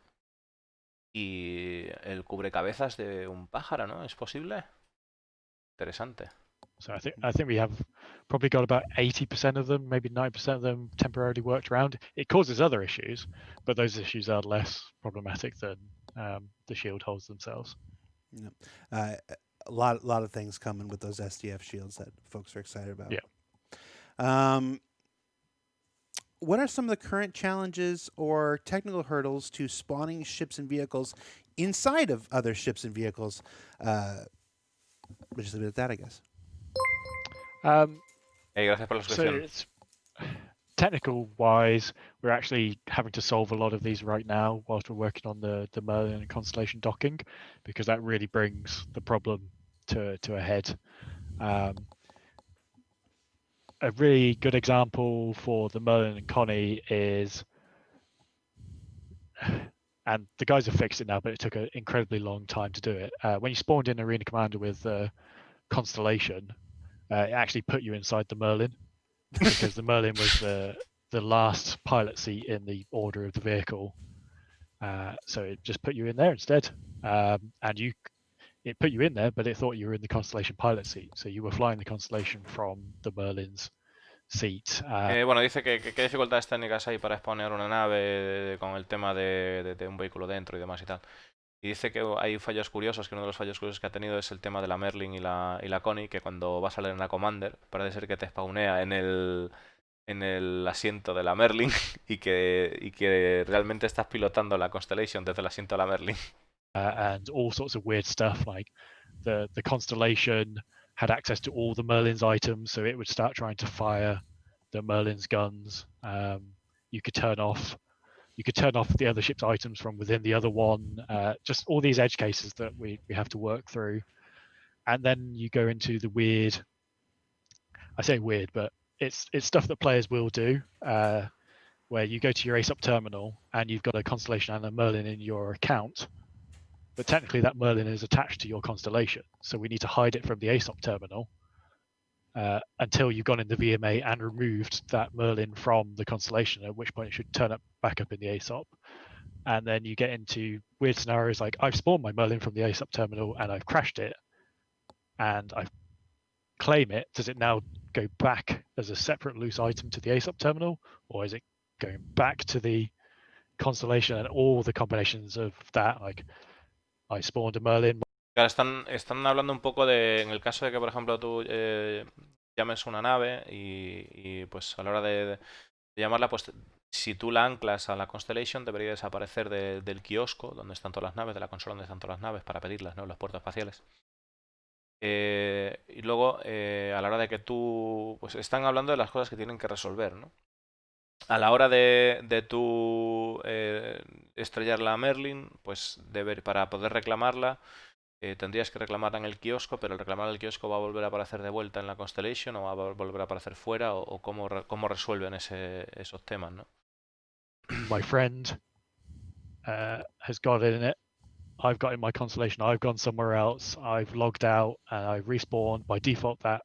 y el cubrecabezas de un pájaro, ¿no? ¿Es posible? Interesante. So I think we have probably got about 80% of them, maybe 90% of them temporarily worked around. It causes other issues, but those issues are less problematic than the shield holes themselves. Yep. A lot of things coming with those SDF shields that folks are excited about. Yeah. What are some of the current challenges or technical hurdles to spawning ships and vehicles inside of other ships and vehicles? We'll just leave it at that, I guess. Gracias por la So suscripción. it's technical wise, we're actually having to solve a lot of these right now whilst we're working on the Merlin and Constellation docking, because that really brings the problem to a head. A really good example for the Merlin and Connie is, and the guys have fixed it now, but it took an incredibly long time to do it. When you spawned in Arena Commander with Constellation, it actually put you inside the Merlin, because the Merlin was the last pilot seat in the order of the vehicle. So it just put you in there instead. And it put you in there, but it thought you were in the Constellation pilot seat. So you were flying the Constellation from the Merlin's seat. Bueno, dice que qué dificultades técnicas hay para exponer una nave con el tema de un vehículo dentro y demás y tal. Y dice que hay fallos curiosos, que uno de los fallos curiosos que ha tenido es el tema de la Merlin y la Connie, que cuando vas a leer en la Commander parece ser que te spawnea en el asiento de la Merlin y que realmente estás pilotando la Constellation desde el asiento de la Merlin. And all sorts of weird stuff, like the Constellation had access to all the Merlin's items, so it would start trying to fire the Merlin's guns. You could turn off the other ship's items from within the other one. Just all these edge cases that we have to work through. And then you go into the weird, I say weird, but it's stuff that players will do, where you go to your ASOP terminal and you've got a Constellation and a Merlin in your account, but technically that Merlin is attached to your Constellation. So we need to hide it from the ASOP terminal until you've gone in the VMA and removed that Merlin from the Constellation, at which point it should turn back up in the ASOP. and then you get into weird scenarios like I've spawned my Merlin from the A subterminal and I've crashed it, and I claim it. Does it now go back as a separate loose item to the A subterminal, or is it going back to the constellation and all the combinations of that? Like I spawned a Merlin. Claro, están hablando un poco de, en el caso de que, por ejemplo, tú llames una nave y, pues a la hora de llamarla, pues si tú la anclas a la Constellation debería desaparecer del kiosco donde están todas las naves, de la consola donde están todas las naves para pedirlas, ¿no? Los puertos espaciales. Y luego, a la hora de que tú... Pues están hablando de las cosas que tienen que resolver, ¿no? A la hora de tú estrellar la Merlin, pues para poder reclamarla, tendrías que reclamarla en el kiosco, pero el reclamar el kiosco va a volver a aparecer de vuelta en la Constellation o va a volver a aparecer fuera, o cómo resuelven esos temas, ¿no? My friend has got in it. I've got in my constellation. I've gone somewhere else. I've logged out and I've respawned. By default, that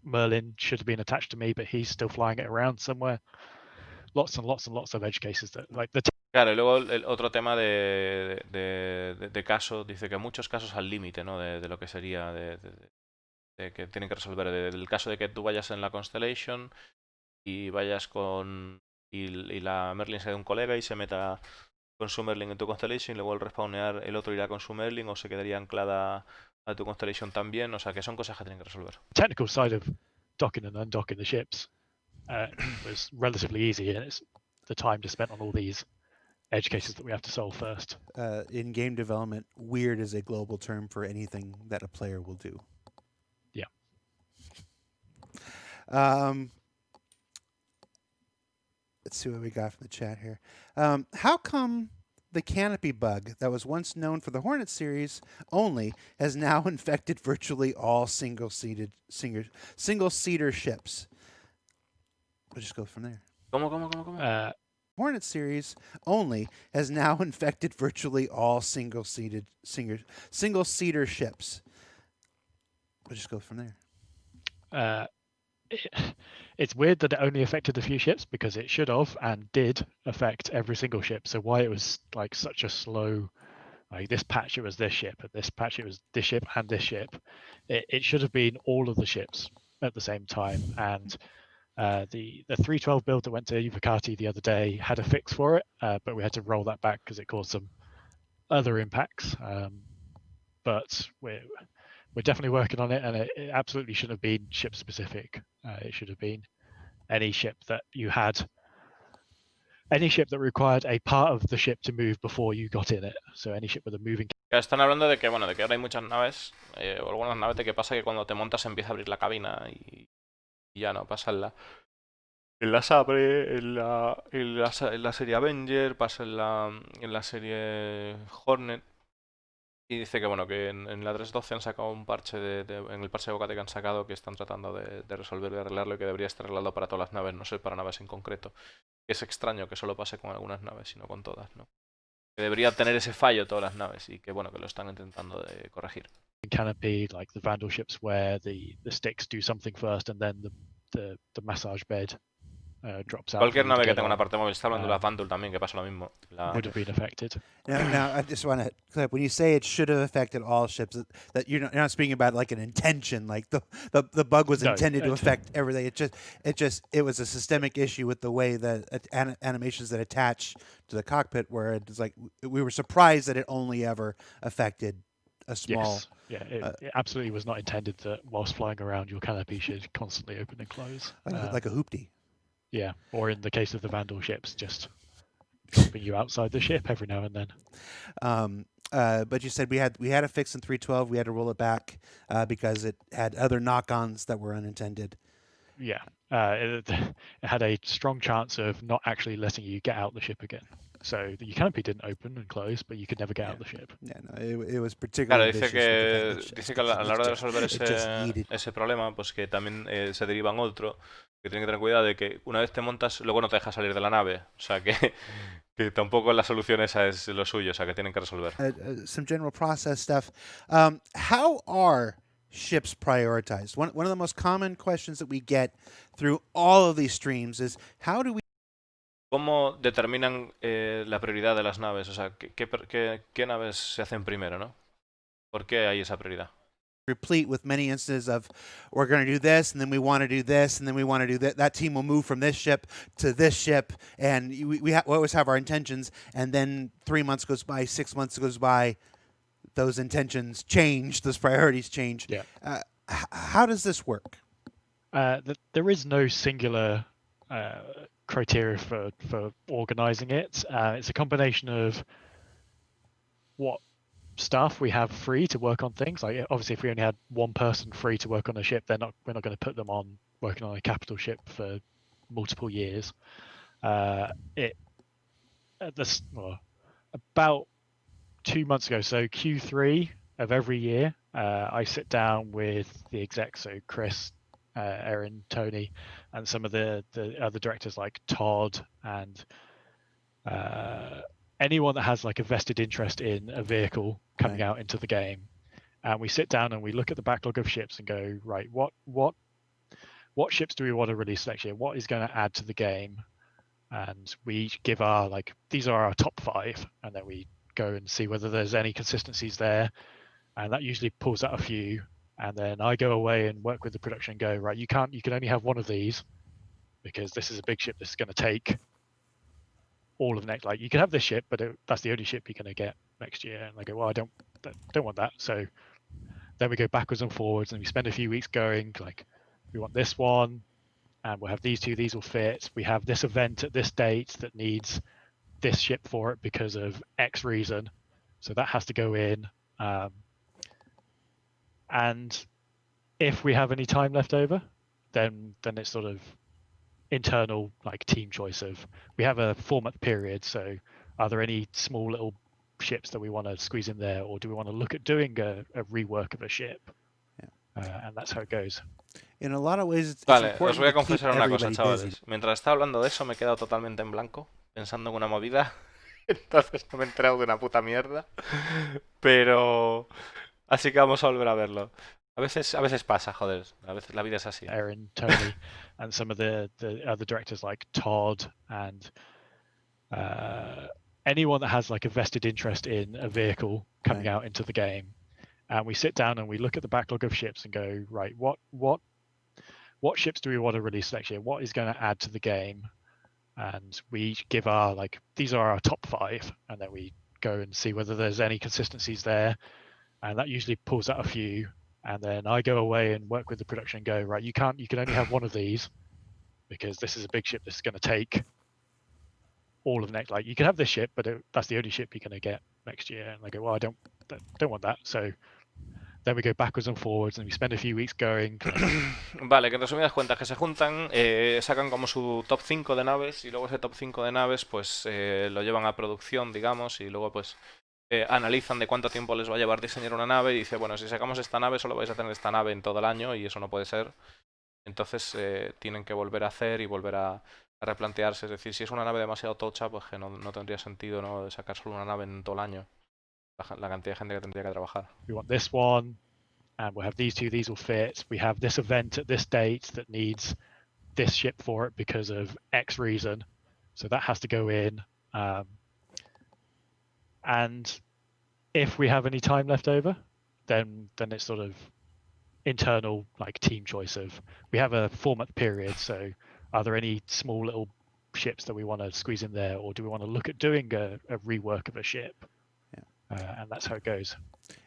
Merlin should have been attached to me, but he's still flying it around somewhere. Lots and lots and lots of edge cases that like the. Claro, y luego el otro tema de casos, dice que muchos casos al límite, ¿no? De lo que sería de que tienen que resolver. Del caso de que tú vayas en la Constellation y vayas y la Merlin sea de un colega y se meta con su Merlin en tu Constellation y luego al respawnear el otro irá con su Merlin o se quedaría anclada a tu Constellation también. O sea, que son cosas que tienen que resolver. Technical side of docking and undocking the ships was relatively easy, and it's the time to spend on all these edge cases that we have to solve first. In game development, weird is a global term for anything that a player will do. Yeah. Let's see what we got from the chat here. How come the canopy bug that was once known for the Hornet series only has now infected virtually all single-seater ships? We'll just go from there. ¿Cómo? Hornet series only has now infected virtually all single-seater ships. We'll just go from there. It's weird that it only affected a few ships because it should have and did affect every single ship. So why it was like such a slow, like this patch it was this ship, and this patch it was this ship and this ship. It should have been all of the ships at the same time. And the 312 build that went to Uvacati the other day had a fix for it, but we had to roll that back because it caused some other impacts. But we're definitely working on it, and it absolutely shouldn't have been ship specific. It should have been any ship that required a part of the ship to move before you got in it. So any ship with a moving. Están hablando de que bueno, de que ahora hay muchas naves, o algunas naves, de que pasa que cuando te montas empieza a abrir la cabina y ya no, pasa en la Sabre, en la serie Avenger, pasa en la serie Hornet. Y dice que bueno, que en la 3.12 han sacado un parche en el parche de Bocate que han sacado, que están tratando de resolver y arreglarlo, y que debería estar arreglado para todas las naves, no sé, para naves en concreto. Es extraño que solo pase con algunas naves, sino con todas, ¿no? Que debería tener ese fallo todas las naves, y que bueno, que lo están intentando de corregir. Canopy, like the Vandal ships, where the sticks do something first and then the massage bed drops out. Cualquier nave que tenga una parte móvil, está hablando de las Vandal también, que pasa lo mismo. Would have been affected. Now, I just want to clip when you say it should have affected all ships, that you're not speaking about like an intention, like the bug was intended to affect everything. It was a systemic issue with the way that animations that attach to the cockpit, where it's like we were surprised that it only ever affected a small. Yes. Yeah, it absolutely was not intended that whilst flying around your canopy should constantly open and close. Like a hoopty. Yeah, or in the case of the Vandal ships, just dropping you outside the ship every now and then. But you said we had a fix in 312. We had to roll it back because it had other knock-ons that were unintended. Yeah, it had a strong chance of not actually letting you get out the ship again. So your canopy didn't open and close, but you could never get out the ship. Yeah, no, it was particularly Claro, dice que a la hora de resolver ese problema, pues que también se derivan otro, que tienen que tener cuidado de que una vez te montas, luego no te deja salir de la nave. O sea que tampoco la solución esa es lo suyo, o sea que tienen que resolver. Some general process stuff. How are ships prioritized? One of the most common questions that we get through all of these streams is how do we ¿Cómo determinan la prioridad de las naves? O sea, ¿qué naves se hacen primero, no? ¿Por qué hay esa prioridad? Replete with many instances of we're going to do this, and then we want to do this, and then we want to do that. That team will move from this ship to this ship, and we always have our intentions. And then 3 months goes by, 6 months goes by, those intentions change, those priorities change. Yeah. How does this work? There is no singular criteria for organizing it. It's a combination of what staff we have free to work on things. Like obviously, if we only had one person free to work on a ship, we're not going to put them on working on a capital ship for multiple years. About 2 months ago, so Q3 of every year, I sit down with the execs, so Chris, Erin, Tony, and some of the other directors like Todd and anyone that has like a vested interest in a vehicle coming out into the game. And we sit down and we look at the backlog of ships and go, right, what ships do we want to release next year? What is going to add to the game? And we give our these are our top 5, and then we go and see whether there's any consistencies there, and that usually pulls out a few. And then I go away and work with the production and go, right, you can only have one of these because this is a big ship. This is going to take all of next. Like you can have this ship, but that's the only ship you're going to get next year. And they go, well, I don't want that. So then we go backwards and forwards, and we spend a few weeks going like, we want this one, and we'll have these two. These will fit. We have this event at this date that needs this ship for it because of X reason, so that has to go in. And if we have any time left over, then it's sort of internal team choice of we have a 4-month period, so are there any small little ships that we want to squeeze in there, or do we want to look at doing a rework of a ship? And that's how it goes. In a lot of ways, it's vale, important os voy a to keep confesar una cosa, everybody chavales. busy. Mientras estaba hablando de eso me he quedado totalmente en blanco, pensando en una movida. Entonces no me he enterado de una puta mierda. Pero... Así que vamos a volver a verlo. A veces pasa, joder. A veces la vida es así. Erin, Tony, and some of the other directors like Todd and anyone that has a vested interest in a vehicle coming out into the game. And we sit down and we look at the backlog of ships and go, right, what ships do we want to release next year? What is going to add to the game? And we give our these are our top 5, and then we go and see whether there's any consistencies there, and that usually pulls out a few. And then I go away and work with the production and go, right, you can only have one of these because this is a big ship. This is going to take all of next. You can have this ship, but that's the only ship you're going to get next year. And they go, well, I don't want that. So then we go backwards and forwards, and we spend a few weeks going. Vale, que en resumidas cuentas que se juntan, sacan como su top 5 de naves, y luego ese top 5 de naves pues lo llevan a producción, digamos, y luego pues analizan de cuánto tiempo les va a llevar diseñar una nave, y dice, bueno, si sacamos esta nave solo vais a tener esta nave en todo el año, y eso no puede ser. Entonces tienen que volver a hacer y volver a replantearse. Es decir, si es una nave demasiado tocha, pues que no tendría sentido, ¿no?, de sacar solo una nave en todo el año. La cantidad de gente que tendría que trabajar. We want this one, and we'll have these two. These will fit. We have this event at this date that needs this ship for it because of X reason, so that has to go in. And if we have any time left over, then it's sort of internal team choice of we have a 4-month period, so are there any small little ships that we want to squeeze in there, or do we want to look at doing a rework of a ship? And that's how it goes.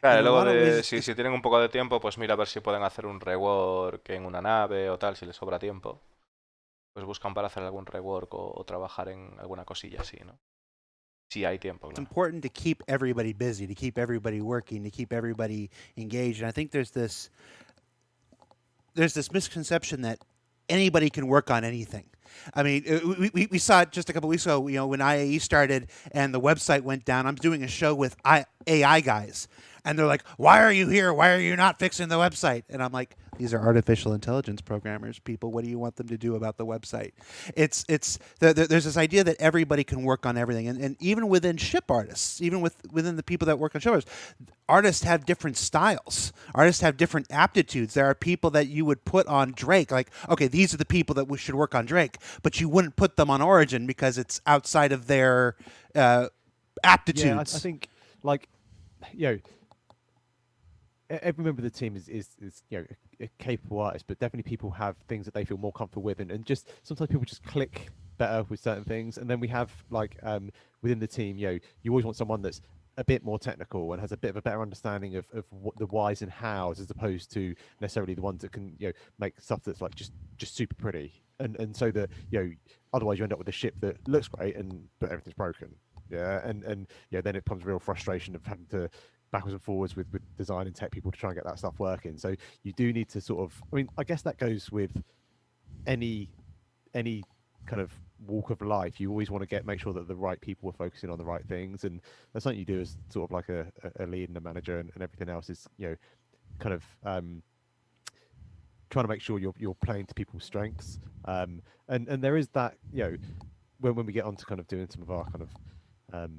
Claro, luego si tienen un poco de tiempo, pues mira a ver si pueden hacer un rework en una nave o tal, si les sobra tiempo. Pues buscan para hacer algún rework o trabajar en alguna cosilla así, ¿no? Si hay tiempo, claro. It's important to keep everybody busy, to keep everybody working, to keep everybody engaged. And I think there's this misconception that anybody can work on anything. I mean, we saw it just a couple weeks ago, when IAE started and the website went down. I'm doing a show with AI guys, and they're like, why are you here? Why are you not fixing the website? And I'm like, These are artificial intelligence programmers, people. What do you want them to do about the website? There's this idea that everybody can work on everything, and even within ship artists, even within the people that work on ship artists have different styles. Artists have different aptitudes. There are people that you would put on Drake, like, okay, these are the people that we should work on Drake, but you wouldn't put them on Origin because it's outside of their aptitudes. Yeah, I think, like, you know, every member of the team is you know, a capable artist, but definitely people have things that they feel more comfortable with, and just sometimes people just click better with certain things. And then we have, like, within the team, you know, you always want someone that's a bit more technical and has a bit of a better understanding of what the whys and hows, as opposed to necessarily the ones that can, you know, make stuff that's like just super pretty. And so that, you know, otherwise you end up with a ship that looks great but everything's broken. Yeah, and you know, then it becomes real frustration of having to backwards and forwards with design and tech people to try and get that stuff working. So you do need to sort of, I mean, I guess that goes with any kind of walk of life. You always want to make sure that the right people are focusing on the right things, and that's something you do as sort of like a lead and a manager, and everything else is, you know, kind of trying to make sure you're playing to people's strengths. And there is that, you know, when we get on to kind of doing some of our kind of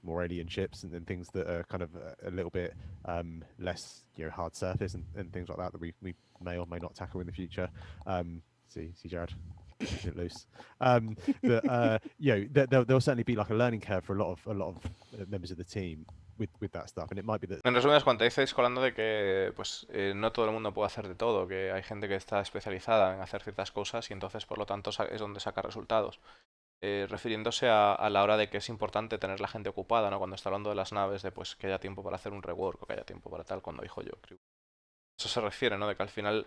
more alien ships and things that are kind of a little bit less, you know, hard surface and things like that we may or may not tackle in the future. See Jared it loose. But you know, there'll certainly be like a learning curve for a lot of members of the team with that stuff, and it might be that. En resumen, cuando te dices colando de que pues no todo el mundo puede hacer de todo, que hay gente que está especializada en hacer ciertas cosas y entonces por lo tanto es donde saca resultados. Refiriéndose a la hora de que es importante tener la gente ocupada, ¿no? Cuando está hablando de las naves, de pues que haya tiempo para hacer un rework o que haya tiempo para tal, cuando dijo yo, creo. Eso se refiere, ¿no? De que al final,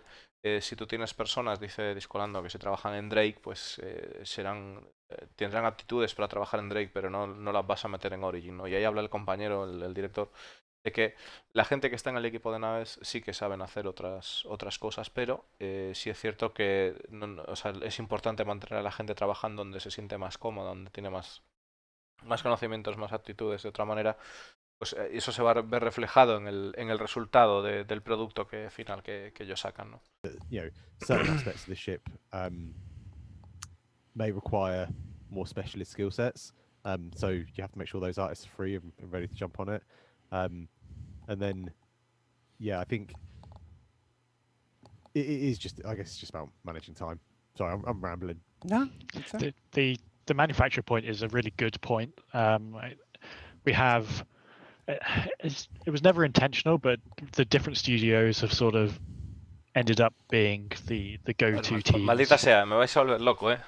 si tú tienes personas, dice Discolando, que si trabajan en Drake, pues tendrán aptitudes para trabajar en Drake, pero no las vas a meter en Origin, ¿no? Y ahí habla el compañero, el director, de que la gente que está en el equipo de naves sí que saben hacer otras cosas, pero sí es cierto que o sea, es importante mantener a la gente trabajando donde se siente más cómoda, donde tiene más conocimientos, más aptitudes. De otra manera, pues eso se va a ver reflejado en el resultado del producto final que ellos sacan, ¿no? You know, certain aspects of the ship may require more specialist skill sets, so you have to make sure those artists are free and ready to jump on it. And then, yeah, I think it is just, I guess it's just about managing time. Sorry, I'm rambling. No, the manufacturer point is a really good point. We have, it was never intentional, but the different studios have sort of ended up being the go-to teams. Maldita sea, me vais a volver loco, ¿eh?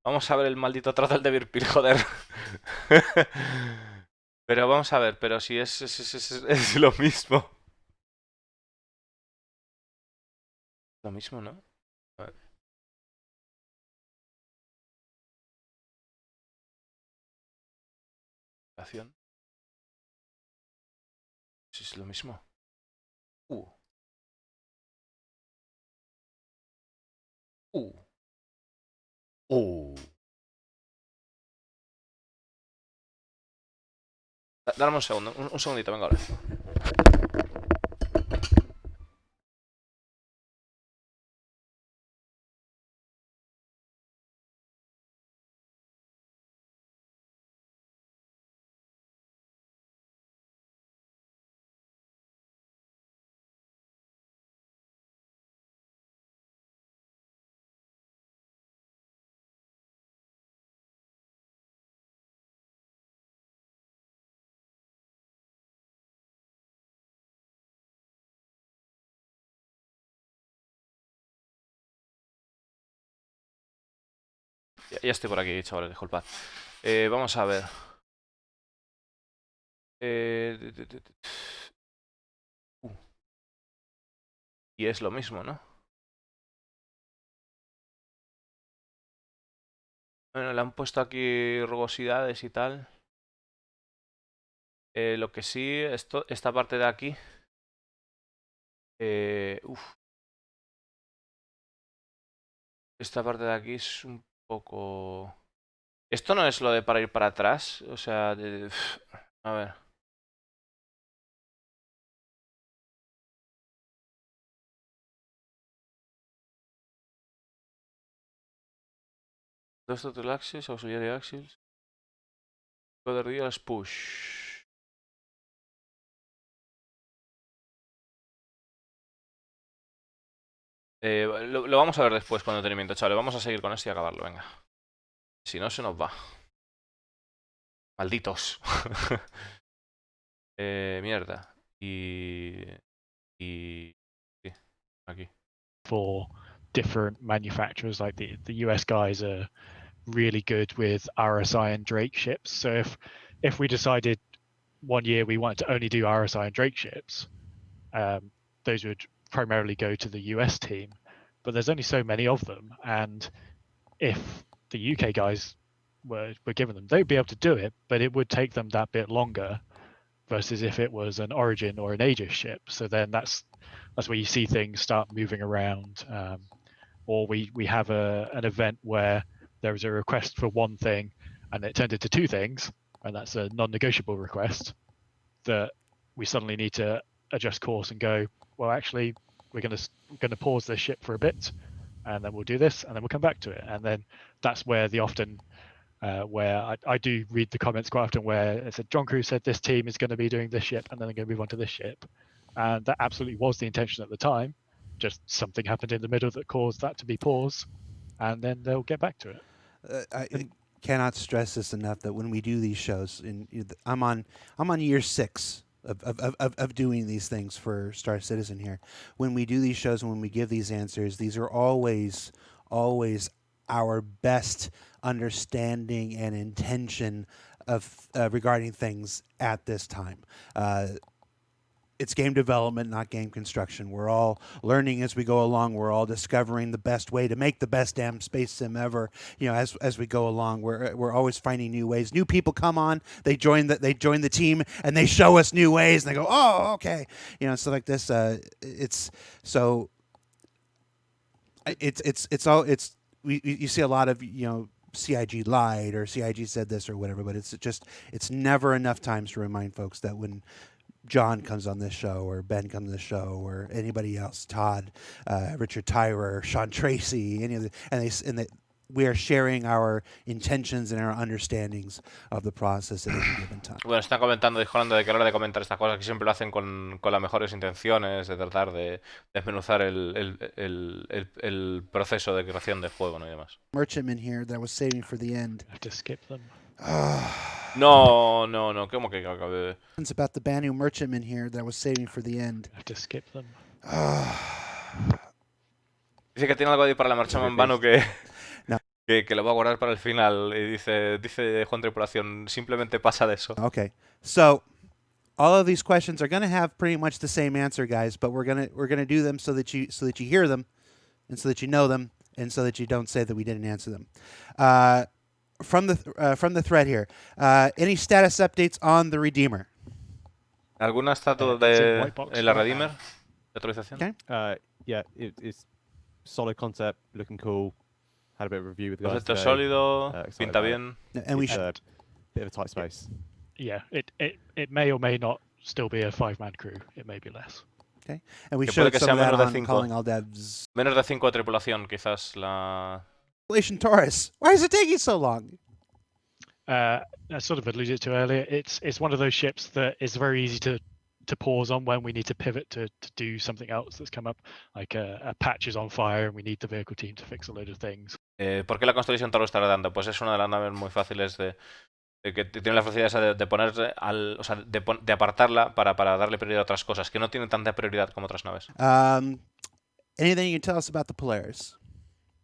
Vamos a ver el maldito trozo del de Virpil, joder. Pero vamos a ver, pero si es lo mismo. Lo mismo, ¿no? A ver. Si es lo mismo. Dame un segundo, un segundito, venga ahora. Ya estoy por aquí, chavales, disculpad. Vamos a ver. Y es lo mismo, ¿no? Bueno, le han puesto aquí rugosidades y tal. Lo que sí, esta parte de aquí. Esta parte de aquí es un poco... Esto no es lo de para ir para atrás. O sea, a ver. First total axis, auxiliary axis. Other deals push. Lo vamos a ver después con detenimiento, chavales. Vamos a seguir con esto y acabarlo, venga. Si no, se nos va. Malditos. Mierda. Y... Sí, aquí. For different manufacturers, like the US guys are really good with RSI and Drake ships. So if we decided one year we wanted to only do RSI and Drake ships, those would primarily go to the US team. But there's only so many of them, and if the UK guys were given them, they'd be able to do it, but it would take them that bit longer versus if it was an Origin or an Aegis ship. So then that's where you see things start moving around, or we have an event where there was a request for one thing and it turned into two things, and that's a non-negotiable request that we suddenly need to adjust course and go, well, actually we're going to pause this ship for a bit, and then we'll do this, and then we'll come back to it. And then that's where where I do read the comments quite often where it said John Crew said this team is going to be doing this ship and then they're going to move on to this ship, and that absolutely was the intention at the time. Just something happened in the middle that caused that to be paused, and then they'll get back to it. I cannot stress this enough that when we do these shows, I'm on year 6 of doing these things for Star Citizen here. When we do these shows and when we give these answers, these are always our best understanding and intention of regarding things at this time. It's game development, not game construction. We're all learning as we go along. We're all discovering the best way to make the best damn space sim ever. You know, as we go along, we're always finding new ways. New people come on, they join the team, and they show us new ways, and they go, oh, okay, you know, stuff like this. You see a lot of, you know, CIG lied or CIG said this or whatever, but it's never enough times to remind folks that when John comes on this show, or Ben comes on this show, or anybody else, Todd, Richard Tyrer, Sean Tracy, any of the, we are sharing our intentions and our understandings of the process at any given time. Bueno, están comentando, discutiendo de que a la hora de comentar estas cosas que siempre lo hacen con las mejores intenciones, de tratar de desmenuzar el proceso de creación del juego, ¿no? Y demás. Merchantman here that I was saving for the end. I have to skip them. No, ¿cómo que acabé? It's about the Banu Merchantman here that I was saving for the end. I have to skip them. Dice que tiene algo ahí para la Merchantman Banu que... No. Que lo va a guardar para el final. Y dice Juan Tripulación, simplemente pasa de eso. Okay, so all of these questions are going to have pretty much the same answer, guys, but we're gonna do them so that you hear them, and so that you know them, and so that you don't say that we didn't answer them. From the thread here, any status updates on the Redeemer? ¿Alguna estatua it's in de white box la right Redeemer? ¿De actualización? Okay. Yeah, it's solid concept, looking cool. Had a bit of review with the guys Concepto today. sólido, Excited pinta about it. bien. And we It's should. a bit of a tight space. Yeah, it may or may not still be a 5-man crew. It may be less. Okay, and we Que showed puede que some of sea that menos de on cinco. calling all devs. Menos de 5 de tripulación, quizás la... Relation Taurus. Why is it taking so long? I sort of alluded to earlier. It's one of those ships that is very easy to pause on when we need to pivot to do something else that's come up, like a patch is on fire and we need the vehicle team to fix a load of things. ¿Por qué la Constellation Taurus está tardando? Pues es una de las naves muy fáciles de que tiene la facilidad esa de poner o sea, de apartarla para darle prioridad a otras cosas, que no tienen tanta prioridad como otras naves. Anything you can tell us about the Polaris?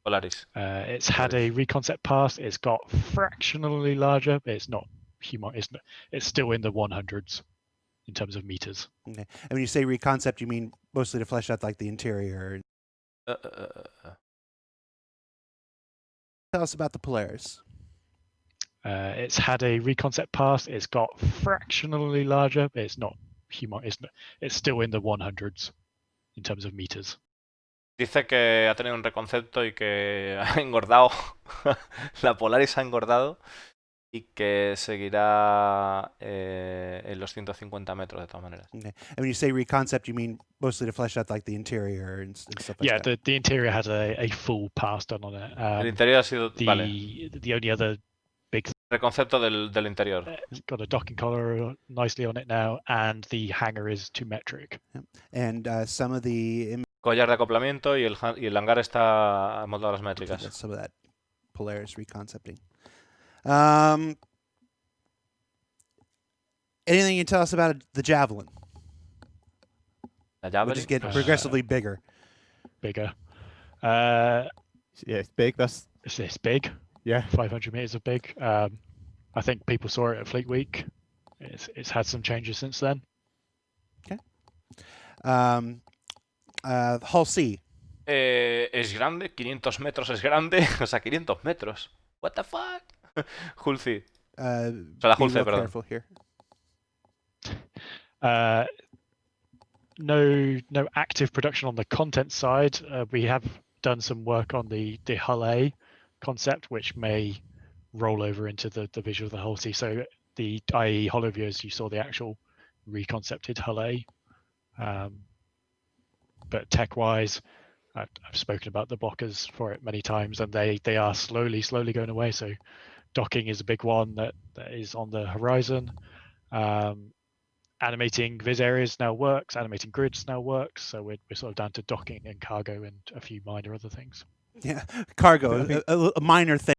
Polaris. It's had a reconcept pass. It's got fractionally larger. It's not human. It's still in the 100s in terms of meters. Okay, and when you say reconcept, you mean mostly to flesh out like the interior. Tell us about the Polaris. It's had a reconcept pass. It's got fractionally larger. It's not human. It's still in the 100s in terms of meters. Dice que ha tenido un reconcepto y que ha engordado. La Polaris ha engordado y que seguirá los 150 metros de todas maneras. Okay. And when you say reconcept, you mean mostly to flesh out like the interior and stuff like Yeah, that. the interior has a full pass done on it. El interior ha sido... Vale, The only other reconcepto del interior. it's got a docking collar nicely on it now, and the hangar is 2 metric. And some of the Collar de acoplamiento y el hangar está moldado a las métricas. that's some of that Polaris reconcepting. Anything you can tell us about the Javelin? La llave. Which is getting progressively bigger. Bigger. Yeah, it's big. That's It's big. yeah. 500 meters of big. I think people saw it at Fleet Week. It's had some changes since then. Hull C. Es grande, 500 metros es grande. O sea, 500 metros. What the fuck? Hull C. O sea, la Be Hull C, real perdón. careful here. No active production on the content side. We have done some work on the Hull A concept, which may roll over into the visual of the Hull C. So the IAE holoviewers, you saw the actual reconcepted Hull A. But tech-wise, I've spoken about the blockers for it many times, and they are slowly going away. So docking is a big one that is on the horizon. Animating viz areas now works, animating grids now works, so we're sort of down to docking and cargo and a few minor other things. Yeah, cargo, a minor thing.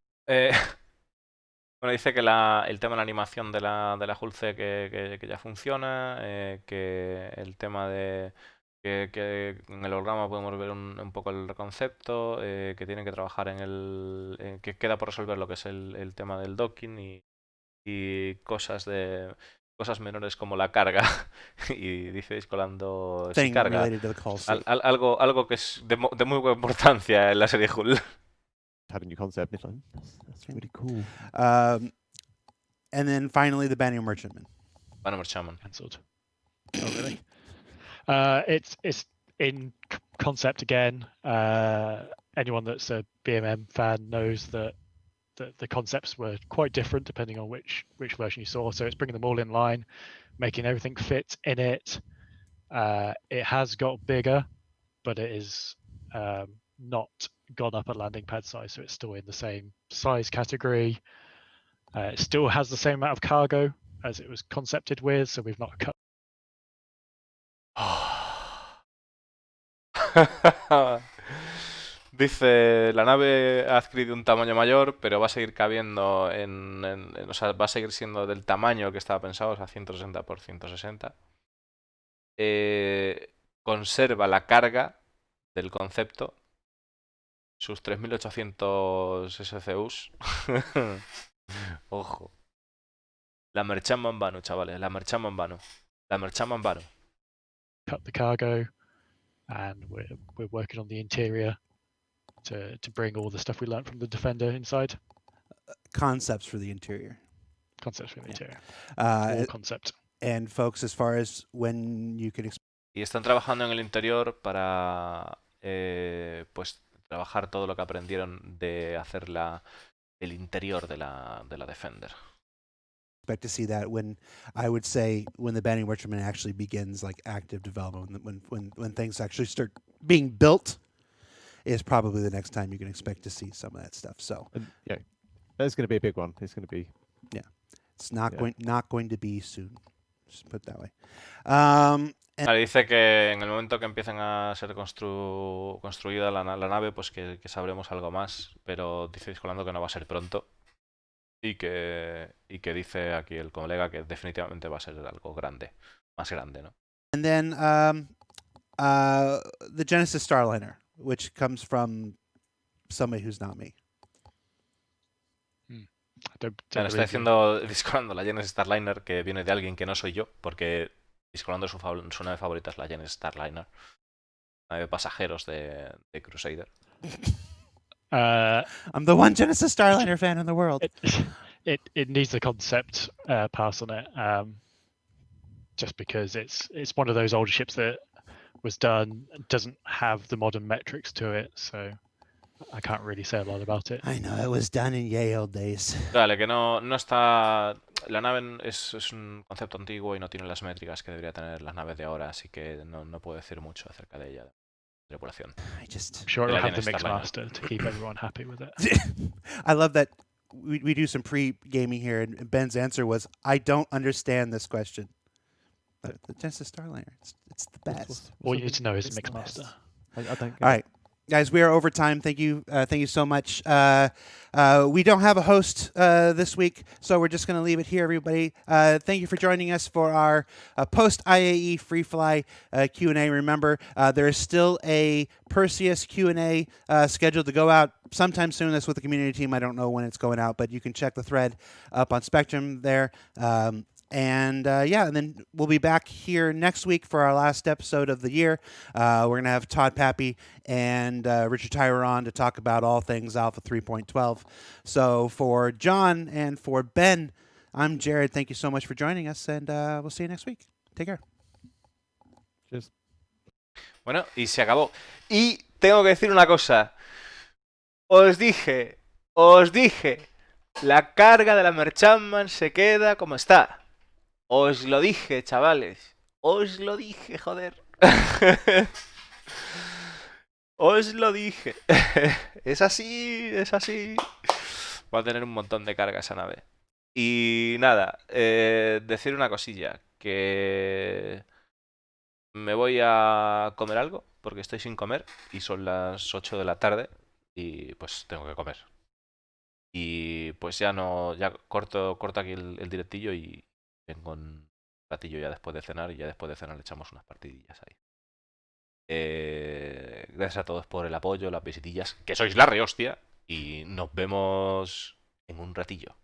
Bueno, dice que el tema de la animación de la Hull C que ya funciona, que el tema de que en el holograma podemos ver un poco el concepto, que tienen que trabajar que queda por resolver lo que es el tema del docking y cosas menores como la carga. Y dice colando si carga. Algo que es de muy buena importancia en la serie Hull. Had a new concept. That's really cool. And then finally, the Banner Merchantman. Banner Merchantman. Cancelled. Oh, really? It's in concept again. Anyone that's a BMM fan knows that the concepts were quite different depending on which version you saw. So it's bringing them all in line, making everything fit in it. It has got bigger, but it is not gone up a landing pad size, so it's still in the same size category. It still has the same amount of cargo as it was concepted with, so we've not cut. Dice, la nave ha adquirido un tamaño mayor, pero va a seguir cabiendo o sea, va a seguir siendo del tamaño que estaba pensado, o sea, 160 por 160. Conserva la carga del concepto, sus 3800 SCUs. Ojo. La Merchantman vano, chavales, la Merchantman vano. La Merchantman vano. Cut the cargo, and we're working on the interior to bring all the stuff we learned from the Defender inside. Concepts for the interior. Concepts for the interior. Uh, Concept. and folks, as far as when you can Y están trabajando en el interior para pues trabajar todo lo que aprendieron de hacer el interior de la Defender. expect to see that when the Banning Merchantman actually begins like active development, when things actually start being built, is probably the next time you can expect to see some of that stuff. So And, yeah, that's going to be a big one. It's going to be. it's not going to be soon. Just put it that way. Vale, dice que en el momento que empiecen a ser construida la nave, pues que sabremos algo más, pero dice Discolando que no va a ser pronto. Y que dice aquí el colega que definitivamente va a ser algo grande, más grande, ¿no? And then the Genesis Starliner, which comes from somebody who's not me. Bueno, está diciendo Discolando la Genesis Starliner que viene de alguien que no soy yo, porque Discolando su nave favorita es la Genesis Starliner, nave de pasajeros de Crusader. I'm the one Genesis Starliner fan in the world. It needs the concept pass on it, just because it's one of those older ships that was done, doesn't have the modern metrics to it, so I can't really say a lot about it. I know, it was done in ye old days. Vale, que no está... la nave es un concepto antiguo y no tiene las métricas que debería tener las naves de ahora, así que no puedo decir mucho acerca de ella. Tripulación. I'm sure El it'll have alien the Starliner. Mixmaster to keep everyone happy with it. I love that we do some pre-gaming here, and Ben's answer was, "I don't understand this question." But the Genesis Starliner, it's the best. All you need to know is It's the the Mixmaster. best. I don't get All it. right, guys, we are over time. Thank you so much. We don't have a host this week, so we're just going to leave it here, everybody. Thank you for joining us for our post IAE Free Fly Q&A. Remember, there is still a Perseus Q&A scheduled to go out sometime soon. That's with the community team. I don't know when it's going out, but you can check the thread up on Spectrum there. And then we'll be back here next week for our last episode of the year. We're going to have Todd Pappy and Richard Tyrer on to talk about all things Alpha 3.12. So for John and for Ben, I'm Jared. Thank you so much for joining us, and we'll see you next week. Take care. Cheers. Bueno, y se acabó. Y tengo que decir una cosa. Os dije, la carga de la Merchantman se queda como está. Os lo dije, chavales. Os lo dije, joder. Os lo dije. Es así, es así. Va a tener un montón de carga esa nave. Y nada, decir una cosilla. Que me voy a comer algo, porque estoy sin comer. Y son las 8 de la tarde. Y pues tengo que comer. Y pues ya corto aquí el directillo y vengo un ratillo ya después de cenar, y ya después de cenar le echamos unas partidillas ahí. Gracias a todos por el apoyo, las visitillas, que sois la rehostia, y nos vemos en un ratillo.